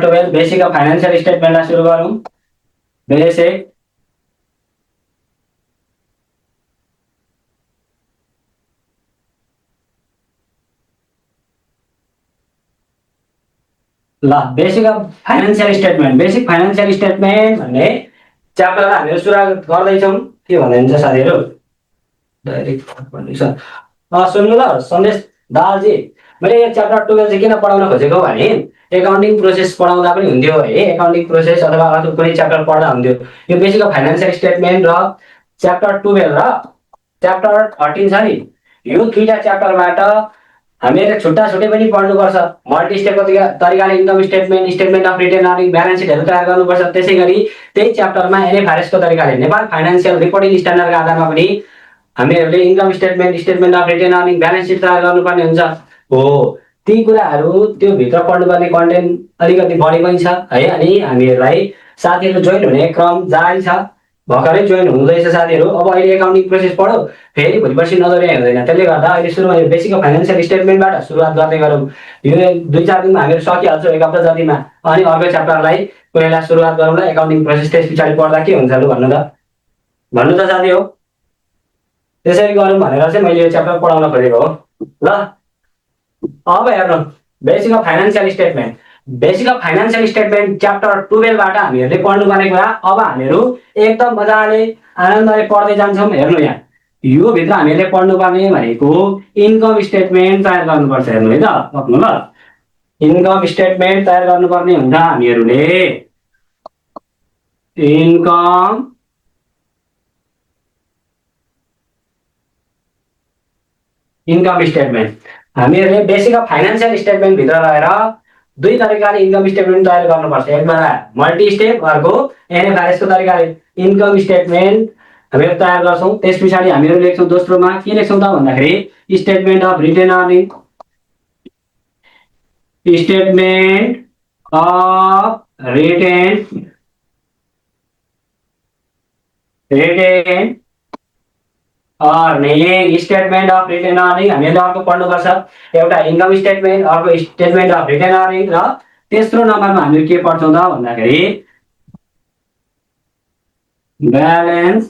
12 basic of financial स्टेटमेन्टलाई सुरु गरौँ। Basic ल basic of financial statement. Basic financial statement भन्ने च्याप्टरलाई हामीले सुरुवात गर्दैछौँ। के भन्नुहुन्छ साथीहरू? डाइरेक्ट सुन्नु ल सन्देश दालजी, मैले यो च्याप्टर 12 चाहिँ किन पढाउन खोजेको भने एकाउन्टिङ प्रोसेस पढाउँदा पनि हुन्थ्यो है, एकाउन्टिङ प्रोसेस अथवा अरू कुनै च्याप्टर पढ्दा हुन्थ्यो। यो बेसिक अफ फाइनेन्शियल स्टेटमेन्ट र च्याप्टर 12 र च्याप्टर 13 छ नि, यो दुईटा च्याप्टरबाट हामीले छुट्टै पनि पढ्नुपर्छ। मल्टी स्टेपको तरिकाले income statement, statement of retained earning, balance सिटहरू तयार गर्नुपर्छ। त्यसै गरी त्यही च्याप्टरमा एनएफआरएसको तरिकाले नेपाल फाइनान्शियल रिपोर्टिङ स्ट्यान्डर्डका आधारमा पनि हामीहरूले income statement, statement of retained earning, balance sheet तयार गर्नुपर्ने हुन्छ। हो, ती कुराहरू त्यो भित्र पढ्नुपर्ने कन्टेन्ट अलिकति बढी पनि छ है। अनि हामीहरूलाई साथीहरू जोइन हुने क्रम जारी छ, भर्खरै जोइन हुँदैछ साथीहरू। अब अहिले एकाउन्टिङ प्रोसेस पढो, फेरि भोलिपर्सि नजरिया हुँदैन। त्यसले गर्दा अहिले सुरुमा यो बेसिक अफ फाइनेन्शियल स्टेटमेन्टबाट सुरुवात गर्दै गरौँ। यो 2-4 दिनमा हामीहरू सकिहाल्छौँ, एक हप्ता जतिमा। अनि अर्को च्याप्टरलाई कुनैलाई सुरुवात गरौँला एकाउन्टिङ प्रोसेस। त्यस पछाडि पढ्दा के हुन्छ लु भन्नु त साथी हो। त्यसरी गरौँ भनेर चाहिँ मैले यो च्याप्टर पढाउन खोजेको हो। ल अब हेर्नु basic of financial statement. Basic of financial statement chapter 12 बाट हामीहरूले पढ्नुपर्ने कुरा अब हामीहरू एकदम मजाले आनन्दले पढ्दै जान्छौँ। हेर्नु यहाँ, यो भित्र हामीले पढ्नुपर्ने भनेको इन्कम स्टेटमेन्ट तयार गर्नुपर्छ। हेर्नु है त, सक्नु ल, इन्कम स्टेटमेन्ट तयार गर्नुपर्ने हुन्छ हामीहरूले। इन्कम स्टेटमेन्ट हामीहरूले बेसिक अफ फाइनेन्शियल स्टेटमेन्ट भित्र रहेर दुई तरिकाले इन्कम स्टेटमेन्ट तयार गर्नुपर्छ। एकबाट मल्टी स्टेप, अर्को एनएफआरएसको तरिकाले इन्कम स्टेटमेन्ट हामीहरू तयार गर्छौँ। त्यस पछाडि हामीहरू लेख्छौँ दोस्रोमा के लेख्छौँ त भन्दाखेरि statement of retained earning, statement of retained earning, statement of retained earning हामीले अर्को पढ्नुपर्छ। एउटा इन्कम स्टेटमेन्ट, अर्को स्टेटमेन्ट अफ रिटेन अर्निङ, र तेस्रो नम्बरमा हामीले के पढ्छौँ त भन्दाखेरि ब्यालेन्स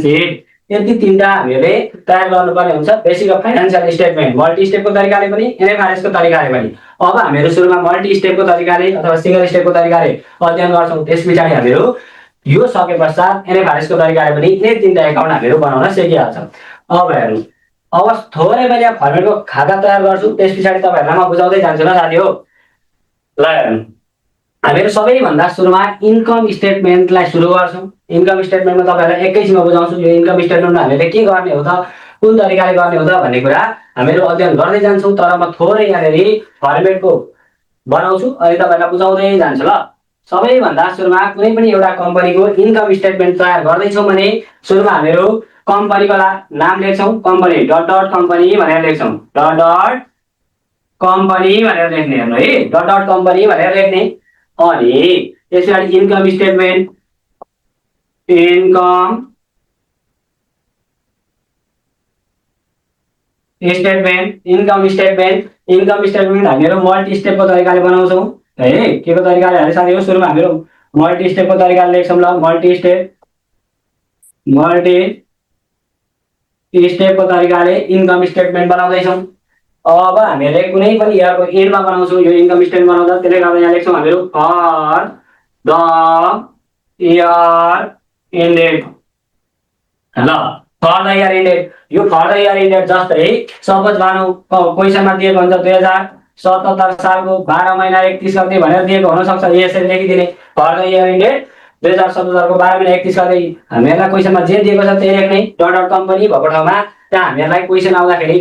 सिट। यति तीनटा हामीले तयार गर्नुपर्ने हुन्छ basic of financial statement, multi स्टेपको तरिकाले पनि एनएफआरएसको तरिकाले पनि। अब हामीहरू सुरुमा मल्टी स्टेपको तरिकाले अथवा सिंगल स्टेपको तरिकाले अध्ययन गर्छौँ। त्यस पछाडि हामीहरू यो सके पश्चात एनएफआरएसको तरिकाले पनि यिनै तीनटा एकाउन्ट हामीहरू बनाउन सिकिहाल्छौँ। अब हेर्नु, अब थोरै मैले फर्मेटको खाता तयार गर्छु, त्यस पछाडि तपाईँहरूलाई म बुझाउँदै जान्छु ल साथी हो। ल हेर्नु, हामीहरू सबैभन्दा सुरुमा इन्कम स्टेटमेन्टलाई सुरु गर्छौँ। इन्कम स्टेटमेन्टमा तपाईँहरूलाई एकैछिनमा बुझाउँछु। यो इन्कम स्टेटमेन्टमा हामीले के गर्ने हो त, कुन तरिकाले गर्ने हो त भन्ने कुरा हामीहरू अध्ययन गर्दै जान्छौँ। तर म थोरै यहाँनिर फर्मेटको बनाउँछु अनि तपाईँहरूलाई बुझाउँदै जान्छु ल। सबैभन्दा सुरुमा कुनै पनि एउटा कम्पनीको इन्कम स्टेटमेन्ट तयार गर्दैछौँ भने सुरुमा हामीहरू कम्पनीको नाम लेख्छौँ। कम्पनी डट डट कम्पनी भनेर लेख्छौँ, डट डट कम्पनी भनेर लेख्ने। हेर्नु है, डट डट कम्पनी भनेर लेख्ने। अनि त्यस पछाडि इन्कम स्टेटमेन्ट, इन्कम स्टेटमेन्ट हामीहरू मल्टी स्टेपको तरिकाले बनाउँछौँ है। के को तरिकाले भने साथी हो, सुरुमा हामीहरू मल्टी स्टेपको तरिकाले लेख्छौँ। ल, मल्टी स्टेपको तरिकाले इन्कम स्टेटमेन्ट बनाउँदैछौँ। अब हामीले कुनै पनि इयरको एन्डमा बनाउँछौँ यो इन्कम स्टेटमेन्ट बनाउँदा। त्यसले गर्दा यहाँ लेख्छौँ हामीहरू फर द इयर एन्डेड। ल, फर द इयर एन्डेड, यो फर द इयर एन्डेड जस्तै सपोज मानौँ क्वेसनमा दिएको हुन्छ 2077 सालको 12 महिना 31 गते भनेर दिएको हुनसक्छ। यसरी लेखिदिने फर द इयर एन्डेड 2077 को 12 महिना 31 गते। हामीहरूलाई क्वेसनमा जे दिएको छ त्यही लेख्ने। डट डट कम्पनी भएको ठाउँमा त्यहाँ हामीहरूलाई क्वेसन आउँदाखेरि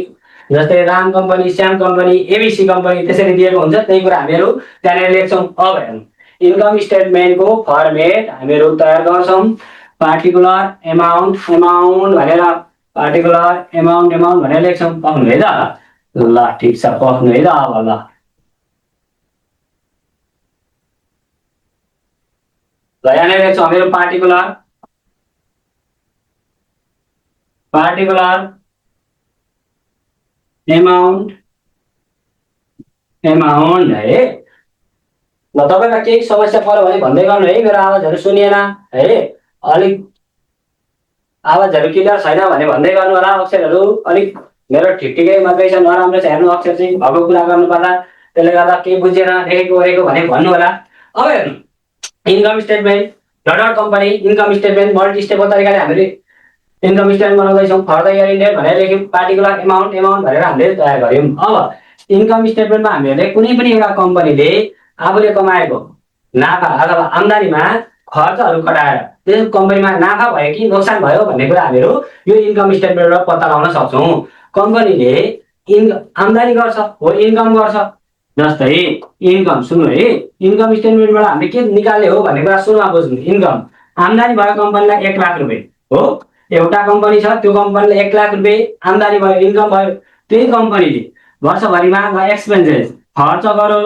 जस्तै Ram company, Shyam company, ABC company त्यसरी दिएको हुन्छ, त्यही कुरा हामीहरू त्यहाँनिर लेख्छौँ। अब हेर्नु, इन्कम स्टेटमेन्टको फर्मेट हामीहरू तयार गर्छौँ। पार्टिकुलर एमाउन्ट भनेर पार्टिकुलर एमाउन्ट भनेर लेख्छौँ। पाउनु है त? ल ठिक छ, पख्नु है त। अब ल यहाँनिर लेख्छौँ हामीहरू पार्टिकुलर एमाउन्ट एमाउन्ट है। ल तपाईँलाई केही समस्या पर्यो भने भन्दै गर्नु है, मेरो आवाजहरू सुनिएन है, अलिक आवाजहरू क्लियर छैन भने भन्दै गर्नु होला। अक्षरहरू अलिक मेरो ठिकै मात्रै छ, नराम्रो छ हेर्नु, अक्षर चाहिँ भएको कुरा गर्नु पर्ला, त्यसले गर्दा केही बुझेन लेखेको गरेको भने भन्नु होला। अब हेर्नु income statement dot dot company income statement multi स्टेपको तरिकाले हामीले इन्कम स्टेटमेन्ट बनाउँदैछौँ। फर्दर इयर इन्डेड भनेर लेख्यौँ, पार्टिकुलर एमाउन्ट भनेर हामीले तयार गऱ्यौँ। अब इन्कम स्टेटमेन्टमा हामीहरूले कुनै पनि एउटा कम्पनीले आफूले कमाएको नाफा अथवा आम्दानीमा खर्चहरू कटाएर त्यस कम्पनीमा नाफा भयो कि नोक्सान भयो भन्ने कुरा हामीहरू यो इन्कम स्टेटमेन्टबाट पत्ता लगाउन सक्छौँ। कम्पनीले आम्दानी गर्छ हो इन्कम गर्छ, जस्तै इन्कम सुन्नु है, इन्कम स्टेटमेन्टबाट हामीले के निकाल्ने हो भन्ने कुरा सुरुमा बुझ्नु। इन्कम आम्दानी भयो कम्पनीलाई 1 लाख रुपियाँ हो, एउटा कम्पनी छ त्यो कम्पनीले 1 लाख रुपियाँ आम्दानी भयो इन्कम भयो, त्यही कम्पनीले वर्षभरिमा एक्सपेन्सेस खर्च गर्यो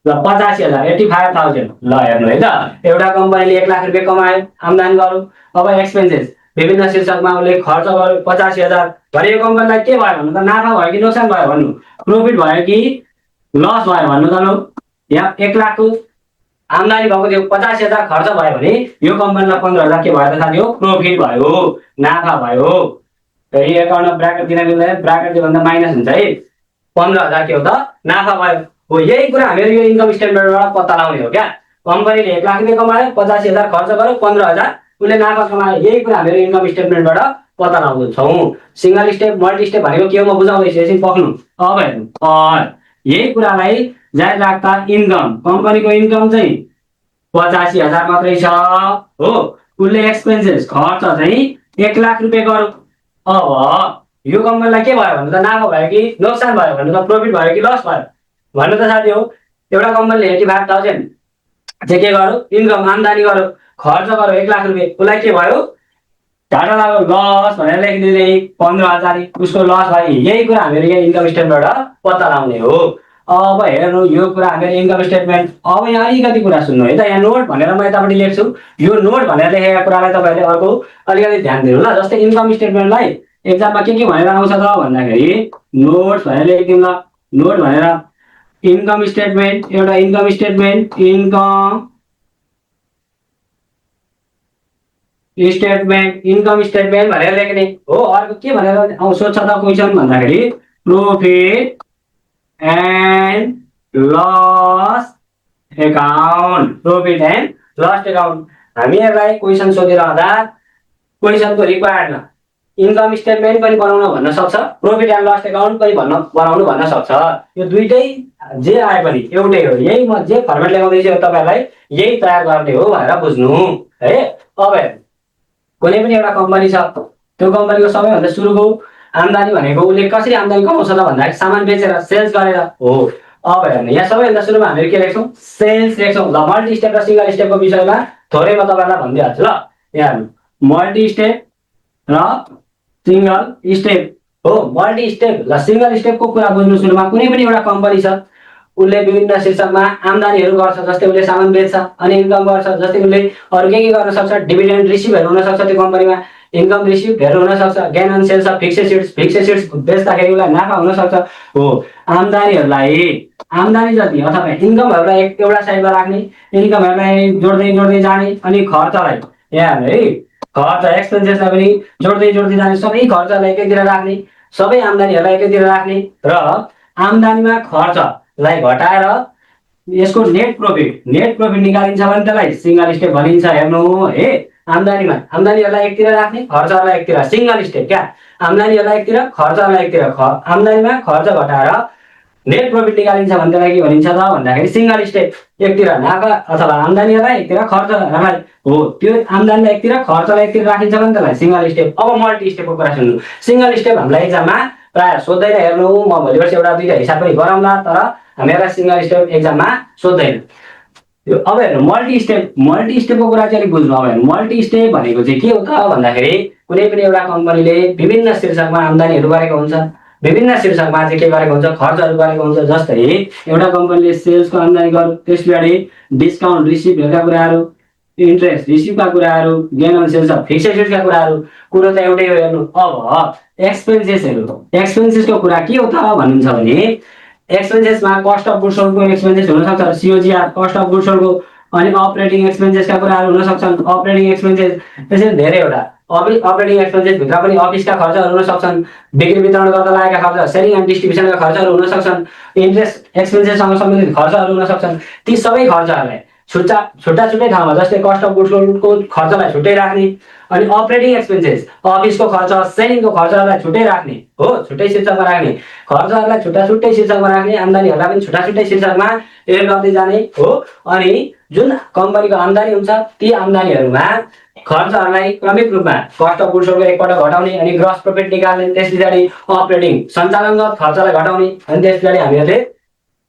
ल 85,000 85,000 ल हेर्नु है त, एउटा कम्पनीले 1 लाख रुपियाँ कमायो आम्दानी गर्यो, अब एक्सपेन्सेस विभिन्न शीर्षकमा उसले खर्च गर्यो 85,000 भने यो कम्पनीलाई के भयो भन्नु त, नाफा भयो कि नोक्सान भयो भन्नु, प्रफिट भयो कि लस भयो भन्नु त। लो यहाँ 1 लाखको आम्दानी भएको थियो 85,000 खर्च भयो भने यो कम्पनीलाई 15,000 के भयो त साथी हो, प्रफिट भयो, नाफा भयो। फेरि एकाउन्टमा ब्राकेट दिन मिल्दैन, ब्राकेट दिनुभन्दा माइनस हुन्छ है, 15,000 के हो त नाफा भयो हो। यही कुरा हामीहरू यो इन्कम स्टेटमेन्टबाट पत्ता लगाउने हो क्या। कम्पनीले 1 लाख रुपियाँ कमायो 85,000 खर्च गर्यो 15,000 उसले नाफा कमायो, यही कुरा हामीहरू इन्कम स्टेटमेन्टबाट पत्ता लगाउँछौँ। सिंगल स्टेप मल्टी स्टेप भनेको के हो म बुझाउँदैछु, एकछिन पक्नु। अब हेर्नु यही कुरालाई जारी राख्दा इन्कम कम्पनीको इन्कम चाहिँ 85,000 मात्रै छ हो, उसले एक्सपेन्सेस खर्च चाहिँ 1 लाख रुपियाँ गर्यो। अब यो कम्पनीलाई के भयो भन्नु त, नाफा भयो कि नोक्सान भयो भन्नु त, प्रफिट भयो कि लस भयो भन्नु त साथी हो। एउटा कम्पनीले 85,000 चाहिँ के गर्यो इन्कम आम्दानी गर्यो, खर्च गर्यो 1 लाख रुपियाँ, उसलाई के भयो घाटा लाग्यो लस भनेर लेखिदिने 15,000 उसको लस भयो। यही कुरा हामीहरू यहाँ इन्कम स्टेटमेन्टबाट पत्ता लगाउने हो। अब हेर्नु यो कुरा हामीहरू इन्कम स्टेटमेन्ट। अब यहाँ अलिकति कुरा सुन्नु है त, यहाँ नोट भनेर म यतापट्टि लेख्छु, यो नोट भनेर लेखेका कुरालाई तपाईँहरूले अर्को अलिकति ध्यान दिनु ल। जस्तै इन्कम स्टेटमेन्टलाई एक्जाममा के भनेर आउँछ त भन्दाखेरि नोट्स भनेर लेखिदिउँ ल। नोट भनेर इन्कम स्टेटमेन्ट, एउटा इन्कम स्टेटमेन्ट इन्कम स्टेटमेन्ट भनेर लेख्ने हो। अर्को के भनेर सोध्छ त क्वेसन भन्दाखेरि profit and loss account, profit and loss account. हामीहरूलाई क्वेसन सोधिरहँदा क्वेसनको रिक्वायर्डमा इन्कम स्टेटमेन्ट पनि बनाउन भन्न सक्छ, प्रॉफिट एन्ड लस एकाउन्ट पनि बनाउनु भन्न सक्छ। यो दुईटै जे आए पनि एउटै हो, यही म जे फर्मेट लेखाउँदैछु तपाईँहरूलाई यही तयार गर्ने हो भनेर बुझ्नु है। अब कुनै पनि एउटा कम्पनी छ, त्यो कम्पनीको सबैभन्दा सुरुको आम्दानी भनेको उसले कसरी आम्दानी कमाउँछ त भन्दाखेरि सामान बेचेर सेल्स गरेर हो। अब हेर्नु यहाँ सबैभन्दा सुरुमा हामीले के लेख्छौँ सेल्स लेख्छौँ ल। मल्टी स्टेप र सिंगल स्टेपको विषयमा थोरै म तपाईँलाई भनिदिइहाल्छु ल। यहाँ हेर्नु मल्टी स्टेप र सिंगल स्टेप हो। मल्टी स्टेप र सिंगल स्टेपको कुरा बुझ्नु सुरुमा कुनै पनि एउटा कम्पनी छ उसले विभिन्न शीर्षकमा आम्दानीहरू गर्छ, जस्तै उसले सामान बेच्छ अनि इन्कम गर्छ, जस्तै उसले अरू के गर्न सक्छ डिभिडेन्ड रिसिभहरू हुन सक्छ, त्यो कम्पनीमा इन्कम रिसिभहरू हुन सक्छ, gain on sales of fixed assets बेच्दाखेरि उसलाई नाफा हुन सक्छ हो। आम्दानीहरूलाई आम्दानी जति अथवा इन्कमहरूलाई एउटा साइडमा राख्ने, इन्कमहरूलाई जोड्दै जाने अनि खर्चलाई यहाँ है खर्च एक्सपेन्सेसलाई पनि जोड्दै जाने, सबै खर्चलाई एकैतिर राख्ने, सबै आम्दानीहरूलाई एकैतिर राख्ने र आम्दानीमा खर्चलाई घटाएर यसको नेट प्रॉफिट निकालिन्छ भने त्यसलाई सिंगल स्टेप भनिन्छ। हेर्नु है आम्दानीहरूलाई एकतिर राख्ने, खर्चहरूलाई एकतिर, सिंगल स्टेप क्या आम्दानीहरूलाई एकतिर खर्चहरूलाई एकतिर, आम्दानीमा खर्च घटाएर नेट प्रॉफिट निकालिन्छ भने त्यसलाई के भनिन्छ त भन्दाखेरि सिंगल स्टेप। एकतिर नाफा अथवा आम्दानीहरूलाई एकतिर खर्चहरूलाई हो, त्यो आम्दानीलाई एकतिर खर्चलाई एकतिर राखिन्छ भने त्यसलाई सिंगल स्टेप। अब मल्टी स्टेपको कुरा सुन्नु। सिंगल स्टेप हामीलाई एक्जाममा प्रायः सोध्दैन, हेर्नु म भोलि पर्सि एउटा दुईटा हिसाब पनि गराउँला, तर हामीहरूलाई सिंगल स्टेप एक्जाममा सोध्दैन। अब हेर्नु मल्टी स्टेपको कुरा चाहिँ अलिक बुझ्नु। अब हेर्नु मल्टी स्टेप भनेको चाहिँ के हो त भन्दाखेरि कुनै पनि एउटा कम्पनीले विभिन्न शीर्षकमा आम्दानीहरू गरेको हुन्छ, विभिन्न शीर्षकमा चाहिँ के गरेको हुन्छ खर्चहरू गरेको हुन्छ। जस्तै एउटा कम्पनीले सेल्सको आम्दानी गर्यो, त्यस पछाडि डिस्काउन्ट रिसिभहरूका कुराहरू, इन्ट्रेस्ट रिसिभका कुराहरू, gain on sales of fixed सिट्सका कुराहरू, कुरो त एउटै हो। हेर्नु अब एक्सपेन्सेसको कुरा के हो त भन्नुहुन्छ भने एक्सपेन्सेसमा कस्ट अफ गुड्स सोल्डको एक्सपेन्सेस हुन सक्छ, सीओजीआर कस्ट अफ गुड्स सोल्डको, अनि अपरेटिङ एक्सपेन्सेसका कुराहरू हुन सक्छन्, अपरेटिङ एक्सपेन्सेस। त्यसरी धेरैवटा अपरेटिङ एक्सपेन्सेस भित्र पनि अफिसका खर्चहरू हुन सक्छन्, बिक्री वितरण गर्दा लागेका खर्च, सेलिङ एन्ड डिस्ट्रिब्युसनका खर्चहरू हुन सक्छन्, इन्ट्रेस्ट एक्सपेन्सेससँग सम्बन्धित खर्चहरू हुन सक्छन्। ती सबै खर्चहरूलाई छुट्टै ठाउँमा, जस्तै कस्ट अफ गुड्स सोल्डको खर्चलाई छुट्टै राख्ने, अनि अपरेटिङ एक्सपेन्सेस अफिसको खर्च, सेलिङको खर्चहरूलाई छुट्टै राख्ने हो, छुट्टै शीर्षकमा राख्ने, खर्चहरूलाई छुट्टै शीर्षकमा राख्ने, आम्दानीहरूलाई पनि छुट्टै शीर्षकमा एड गर्दै जाने हो। अनि जुन कम्पनीको आम्दानी हुन्छ ती आम्दानीहरूमा खर्चहरूलाई क्रमिक रूपमा कस्ट अफ गुड्स सोल्डको एकपल्ट घटाउने, अनि ग्रस प्रफिट निकाल्ने, त्यस पछाडि अपरेटिङ सञ्चालनगत खर्चलाई घटाउने, अनि त्यस पछाडि हामीहरूले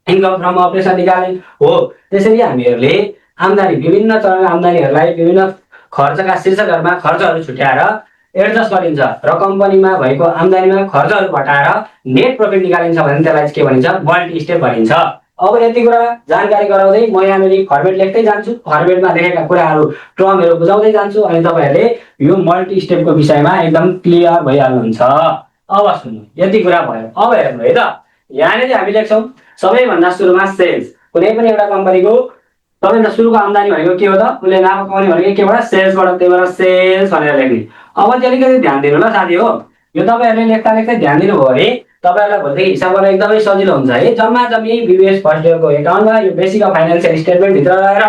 इन्कम फ्रम अपरेसन निकाल्ने हो। त्यसरी हामीहरूले आम्दानी, विभिन्न चरणका आम्दानीहरूलाई विभिन्न खर्चका शीर्षकहरूमा खर्चहरू छुट्याएर एडजस्ट गरिन्छ र कम्पनीमा भएको आम्दानीमा खर्चहरू घटाएर नेट प्रफिट निकालिन्छ भने त्यसलाई के भनिन्छ, मल्टी स्टेप भनिन्छ। अब यति कुरा जानकारी गराउँदै म यहाँनिर फर्मेट लेख्दै जान्छु, फर्मेटमा लेखेका कुराहरू टर्महरू बुझाउँदै जान्छु, अनि तपाईँहरूले यो मल्टी स्टेपको विषयमा एकदम क्लियर भइहाल्नुहुन्छ। अब सुन्नु, यति कुरा भयो। अब हेर्नु है त, यहाँनिर हामी लेख्छौँ सबैभन्दा सुरुमा सेल्स। कुनै पनि एउटा कम्पनीको सबैभन्दा सुरुको आम्दानी भनेको के हो त, उसले नाफा कमाउने भनेको केबाट, सेल्सबाट, त्यही भएर सेल्स भनेर लेख्ने। अब चाहिँ अलिकति ध्यान दिनु ल साथी हो, यो तपाईँहरूले लेख्दा लेख्दै ध्यान दिनुभयो भने तपाईँहरूलाई भोलिदेखि हिसाब गर्न एकदमै सजिलो हुन्छ है। जम्मा जम्मी बिबिएस फर्स्ट इयरको एकाउन्टमा यो बेसिक अफ फाइनेन्सियल स्टेटमेन्ट भित्र रहेर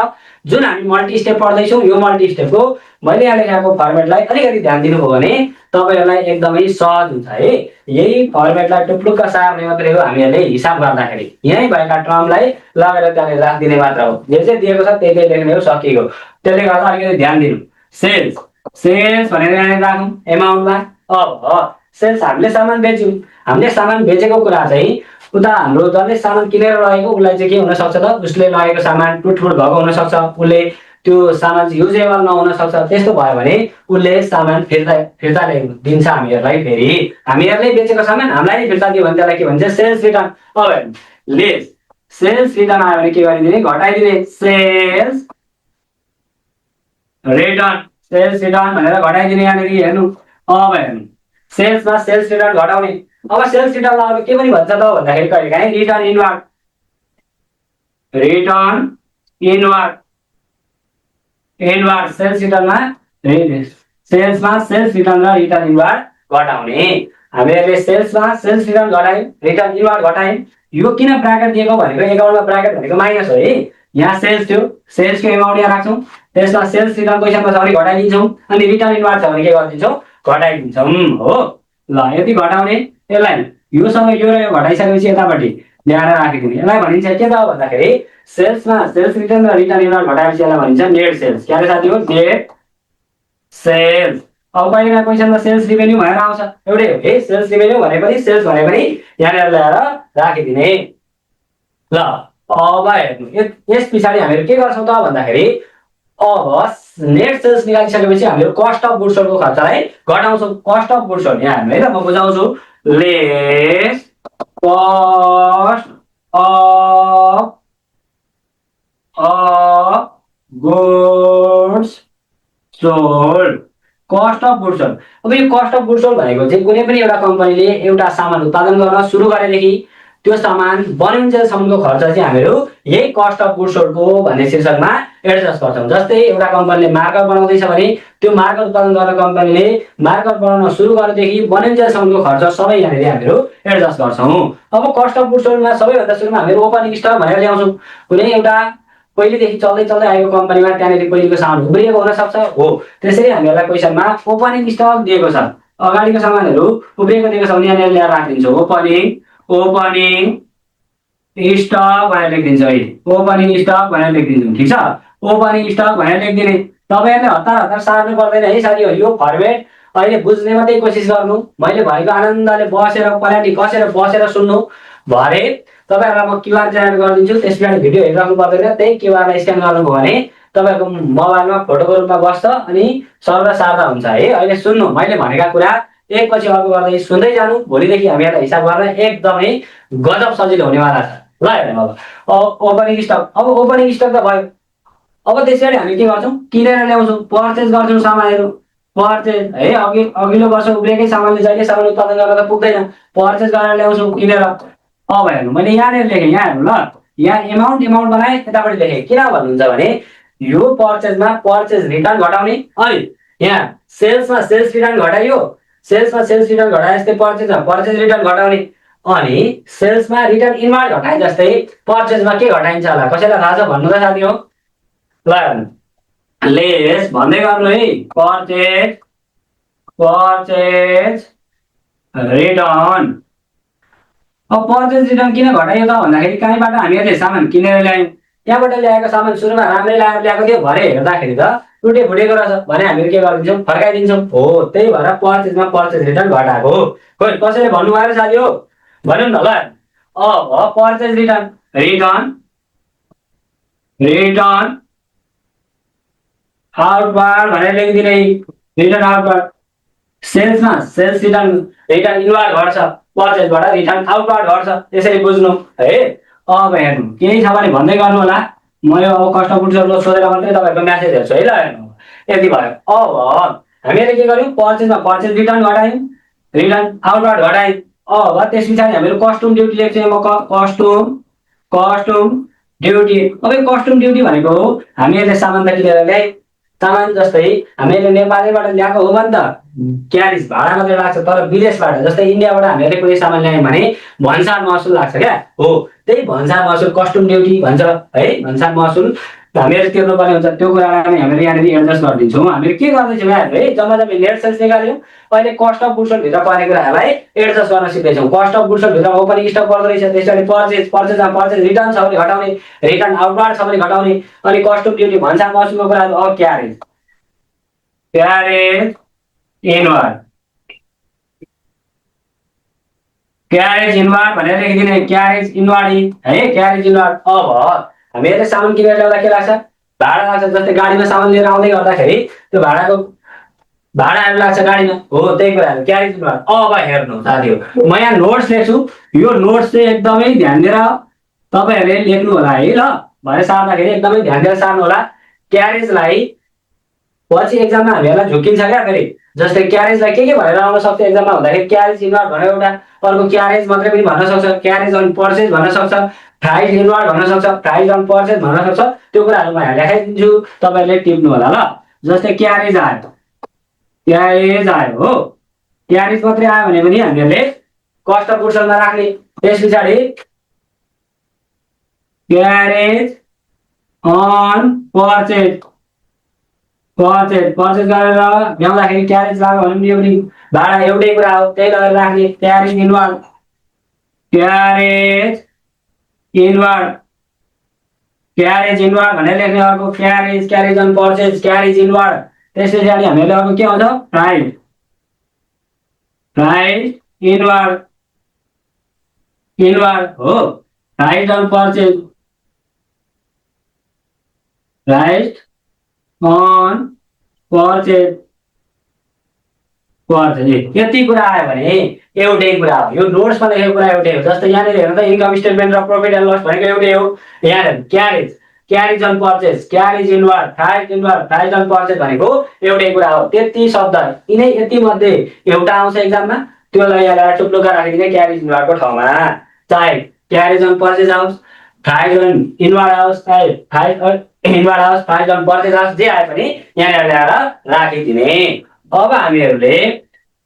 जुन हामी मल्टी स्टेप पढ्दैछौँ, यो मल्टी स्टेपको मैले यहाँ लेखेको फर्मेटलाई अलिकति ध्यान दिनुभयो भने तपाईँहरूलाई एकदमै सहज हुन्छ है। यही फर्मेटलाई टुप्लुक्क सार्ने मात्रै हो, हामीहरूले हिसाब गर्दाखेरि यहीँ भएका टर्मलाई लगेर त्यहाँनिर राखिदिने मात्र हो। जे जे दिएको छ त्यही लेख्ने हो, सकिएको। त्यसले गर्दा अलिकति ध्यान दिनु। सेल्स, सेल्स भनेर यहाँनिर राखौँ एमाउन्टमा। अब सेल्स हामीले सामान बेच्यौँ, हामीले सामान बेचेको कुरा चाहिँ उता हाम्रो जसले सामान किनेर लगेको उसलाई चाहिँ के हुनसक्छ त, उसले लगेको सामान टुटफुट भएको हुनसक्छ, उसले त्यो सामान चाहिँ युजेबल नहुन सक्छ। त्यस्तो भयो भने उसले सामान फिर्ता दिन्छ हामीहरूलाई। फेरि हामीहरूले बेचेको सामान हामीलाई नै फिर्ता दियो भने त्यसलाई के भन्छ, सेल्स रिटर्न। अब लेस सेल्स रिटर्न आयो भने के गरिदिने, घटाइदिने, सेल्स रिटर्न, सेल्स रिटर्न भनेर घटाइदिने। यहाँनिर हेर्नु, अब हेर्नु सेल्समा सेल्स रिटर्न घटाउने। अब सेल्स रिटर्नलाई अब के पनि भन्छ त भन्दाखेरि कहिलेकाहीँ return inward, return inward, inward sales रिटर्नमा सेल्समा सेल्स रिटर्न र रिटर्न इनवर्ड घटाउने। हामीहरूले सेल्समा सेल्स रिटर्न घटायौँ, रिटर्न इनवर्ड घटायौँ। यो किन ब्राकेट दिएको भनेको, एकाउन्टमा ब्राकेट भनेको माइनस हो है। यहाँ सेल्स थियो, सेल्सको एमाउन्ट यहाँ राख्छौँ, त्यसमा सेल्स रिटर्न पैसामा छ भने घटाइदिन्छौँ, अनि रिटर्न इनवर्ड छ भने के गरिदिन्छौँ, घटाइदिन्छौँ हो। ल यति घटाउने, यसलाई योसँग यो र यो घटाइसकेपछि यतापट्टि ल्याएर राखिदिने। यसलाई भनिन्छ के त भन्दाखेरि सेल्समा सेल्स रिटर्न र रिटर्न इनवर्ड घटाएपछि यसलाई भनिन्छ नेट सेल्स। के अरे साथी हो, नेट सेल्स। अब कहिले क्वेसनमा सेल्स रिभेन्यू भनेर आउँछ, एउटै हो है। सेल्स रिभेन्यू भने पनि सेल्स भने पनि यहाँनिर ल्याएर राखिदिने। ल अब हेर्नु, यस पछाडि हामीहरू के गर्छौँ त भन्दाखेरि अब नेट सेल्स निकालिसकेपछि हामीहरू कस्ट अफ गुड्स सोल्डको खर्चलाई घटाउँछौँ। कस्ट अफ गुड्स सोल्ड यहाँ हेर्नु है त, म बुझाउँछु। Lace cost of goods sold, cost of goods sold. अब यो कस्ट अफ गुड्स सोल्ड भनेको चाहिँ कुनै पनि एउटा कम्पनीले एउटा सामान उत्पादन गर्न सुरु गरेदेखि त्यो सामान बनिन्जेलसम्मको खर्च चाहिँ हामीहरू यही कस्ट अफ गुड्स सोल्डको भन्ने शीर्षकमा एडजस्ट गर्छौँ। जस्तै एउटा कम्पनीले मार्कर बनाउँदैछ भने त्यो मार्कर उत्पादन गर्ने कम्पनीले मार्कर बनाउन सुरु गरेदेखि बनिन्जेलसम्मको खर्च सबै यहाँनिर हामीहरू एडजस्ट गर्छौँ। अब कस्ट अफ गुड्स सोल्डमा सबैभन्दा सुरुमा हामीहरू ओपनिङ स्टक भनेर ल्याउँछौँ। कुनै एउटा पहिलेदेखि चल्दै आएको कम्पनीमा त्यहाँनिर पहिलेको सामान उब्रिएको हुनसक्छ हो, त्यसरी हामीहरूलाई क्वेसनमा ओपनिङ स्टक दिएको छ, अगाडिको सामानहरू उब्रिएको दिएको छ भने यहाँनिर ल्याएर राखिदिन्छौँ। ओपनिङ स्टक भनेर लेखिदिन्छ है, ओपनिङ स्टक भनेर लेखिदिन्छौँ। ठिक छ, ओपनिङ स्टक भनेर लेखिदिने। तपाईँहरूले हतार सार्नु पर्दैन है साथी हो। यो फर्मेट अहिले बुझ्ने मात्रै कोसिस गर्नु। मैले भनेको आनन्दले बसेर पलाटी कसेर बसेर सुन्नु। भरे तपाईँहरूलाई म क्युआर जेनेरेट गरिदिन्छु, त्यस पछाडि भिडियो हेरिराख्नु पर्दैन। त्यही क्युआरलाई स्क्यान गर्नुभयो भने तपाईँको मोबाइलमा फोटोको रूपमा बस्छ अनि सर्भर सार्दा हुन्छ है। अहिले सुन्नु, मैले भनेका कुरा एकपछि अर्को गर्दै सुन्दै जानु। भोलिदेखि हामीहरूलाई हिसाब गर्न एकदमै गजब सजिलो हुनेवाला छ। ल हेर्नु, अब ओपनिङ स्टक। अब ओपनिङ स्टक त भयो। अब त्यसरी हामी के गर्छौँ, किनेर ल्याउँछौँ, पर्चेज गर्छौँ सामानहरू। पर्चेज है, अघिल्लो वर्ष उब्रिएकै सामानले जहिले सामान उत्पादन गर्न त पुग्दैन, पर्चेज गरेर ल्याउँछौँ किनेर। अब हेर्नु मैले यहाँनिर लेखेँ, यहाँ हेर्नु ल, यहाँ एमाउन्ट बनाएँ, यतापट्टि लेखेँ। किन भन्नुहुन्छ भने यो पर्चेजमा पर्चेज रिटर्न घटाउने, अनि यहाँ सेल्समा सेल्स रिटर्न घटाइयो, सेल्समा सेल्स रिटर्न घटाए जस्तै पर्चेजमा पर्चेज रिटर्न घटाउने, अनि सेल्समा रिटर्न इनवार्ड घटाए जस्तै पर्चेजमा के घटाइन्छ होला, कसैलाई थाहा छ भन्नु त साथी हो? ल हेर्नु, लेस भन्दै गर्नु है, पर्चेज पर्चेज रिटर्न। अब पर्चेज रिटर्न किन घटाइयो त भन्दाखेरि कहीँबाट हामीहरूले सामान किनेर ल्यायौँ, त्यहाँबाट ल्याएको सामान सुरुमा राम्रै ल्याएको थियो, भरे हेर्दाखेरि त टुटे फुटेको रहेछ भने हामीहरू के गरिदिन्छौँ, फर्काइदिन्छौँ। हो, त्यही भएर पर्चेजमा पर्चेज रिटर्न घटाएको हो। खोइ कसैले भन्नु भएन साथी हो, भन्नु न ल। अब purchase return return return outward भनेर लेखिदिने, रिटर्न आउटवार्ड। सेल्समा सेल्स रिटर्न इनवार्ड घट्छ, पर्चेजबाट रिटर्न आउटवार्ड घट्छ, त्यसरी बुझ्नु है। अब हेर्नु, केही छ भने भन्दै गर्नु होला, म यो अब कस्टमरलाई सोधेर मात्रै तपाईँहरूको म्यासेज हेर्छु है। ल हेर्नु, यति भयो। अब हामीले के गर्यौँ, पर्चेजमा पर्चेज रिटर्न घटायौँ, रिटर्न आउटवार्ड घटायौँ। अब त्यस पछाडि हामीहरू कस्टम ड्युटी लेख्छौँ। म कस्टम ड्युटी। अब यो कस्टम ड्युटी भनेको हामीहरूले सामान त किनेर ल्याए, सामान जस्तै हामीले नेपालैबाट ल्याएको हो भने त क्यारिज भाडा मात्रै लाग्छ, तर विदेशबाट जस्तै इन्डियाबाट हामीले कुनै सामान ल्यायौँ भने भन्सार महसुल लाग्छ क्या। हो, त्यही भन्सार महसुल कस्टम ड्युटी भन्छ है। भन्सार महसुल हामीहरू तिर्नुपर्ने हुन्छ, त्यो कुरालाई पनि हामीले यहाँनिर एडजस्ट गरिदिन्छौँ। हामीले के गर्दैछौँ यहाँ है, जम्मा नेट सेल्स निकाल्यौँ, अहिले कस्ट अफ गुड्स भित्र पर्ने कुराहरूलाई एडजस्ट गर्न सिक्दैछौँ। कस्ट अफ गुड्स भित्र ओपनिङ स्टक पर्दो रहेछ, त्यसैले पर्चेजमा पर्चेज रिटर्न छ भने घटाउने, रिटर्न आउटवार्ड छ भने घटाउने, अनि कस्टम ड्युटी भन्सार महसुलको कुराहरू। अब क्यारेज इनवार्ड, क्यारेज इनवार्ड भनेर लेखिदिने, क्यारेज इनवार्ड है, क्यारेज इनवार्ड। अब हामीहरूले सामान किनेर ल्याउँदा के लाग्छ, भाडा लाग्छ। जस्तै गाडीमा सामान लिएर आउँदै गर्दाखेरि त्यो भाडाहरू लाग्छ गाडीमा। हो, त्यही कुराहरू क्यारेज इनवार्ड। अब हेर्नु साथीहरू, म यहाँ नोट्स लेख्छु, यो नोट्स चाहिँ एकदमै ध्यान दिएर तपाईँहरूले लेख्नु होला है। ल भरे सार्दाखेरि एकदमै ध्यान दिएर सार्नु होला। क्यारेजलाई पछि एक्जाममा हामीहरूलाई झुकिन्छ क्या फेरि। जस्तै क्यारेजलाई के भनेर आउन सक्छ एक्जाममा भन्दाखेरि क्यारेज इनवार्ड भनेर एउटा, अर्को क्यारेज मात्रै पनि भन्न सक्छ, क्यारेज अन पर्चेज भन्न सक्छ, प्राइस इनवार्ड भन्न सक्छ, प्राइस अन पर्चेज भन्न सक्छ। त्यो कुराहरू म यहाँ लेखाइदिन्छु, तपाईँहरूले टिप्नु होला। ल जस्तै क्यारेज आयो हो, क्यारेज मात्रै आयो भने पनि हामीहरूले कस्ट अफ गुड्समा राख्ने। त्यस पछाडि क्यारेज अन पर्चेज गरेर ल्याउँदाखेरि क्यारेज लाग्यो भने पनि यो पनि भाडा एउटै कुरा हो, त्यही लगेर राख्ने। क्यारेज इनवार्ड भनेर लेख्ने। अर्को carriage on purchase, carriage inward. त्यस पछाडि हामीले अब के आउँछ, प्राइस इनवार्ड हो, price on purchase, price on purchase. यति कुरा आयो भने एउटै कुरा हो, यो नोट्समा लेखेको कुरा एउटै हो। जस्तै यहाँनिर हेर्नु त, इन्कम स्टेटमेन्ट र प्रफिट एन्ड लस भनेको एउटै हो। यहाँ carriage on purchase, carriage inward, price on purchase भनेको एउटै कुरा हो। त्यति शब्द यति मध्ये एउटा आउँछ एक्जाममा, त्योलाई यहाँ टुप्लुका राखिदिने क्यारेज इनवार्डको ठाउँमा। चाहे क्यारेज अन पर्चेज आओस्, प्राइस अन इनवार्ड आओस्, प्राइस अन पर्चेज आओस्, जे आए पनि यहाँनिर ल्याएर राखिदिने। अब हामीहरूले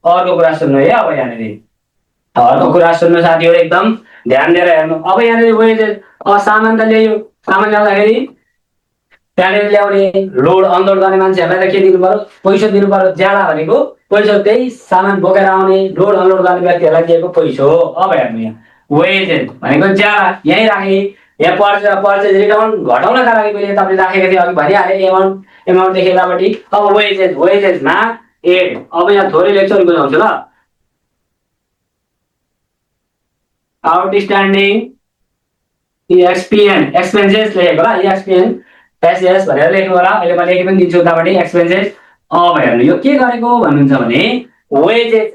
अर्को कुरा सुन्नु है। अब यहाँनिर अर्को कुरा सुन्नु साथीहरू, एकदम ध्यान दिएर हेर्नु। अब यहाँनिर वेजेस, सामान त ल्यायो, सामान ल्याउँदाखेरि त्यहाँनिर ल्याउने, लोड अनलोड गर्ने मान्छेहरूलाई त के दिनु पर्यो, पैसा दिनु पर्यो। ज्याला भनेको पैसा, त्यही सामान बोकेर आउने लोड अनलोड गर्ने व्यक्तिहरूलाई दिएको पैसा हो। अब हेर्नु, यहाँ वेजेस भनेको ज्याला यहीँ राखेँ। यहाँ पर्चेज रिटर्न घटाउनका लागि मैले तपाईँले राखेको थिएँ, अघि भनिहालेँ एमाउन्टदेखि यतापट्टि। अब वेजेसमा एड। अब यहाँ थोरै लेख्छु अनि बुझाउँछु ल। आउटस्ट्यान्डिङ एक्सपेन्सेस लेखेको होला, एक्सपेन्सेस भनेर लेख्नु होला। अहिले म लेखि पनि दिन्छु उतापट्टि एक्सपेन्सेस। अब हेर्नु, यो के गरेको भन्नुहुन्छ भने वेजेस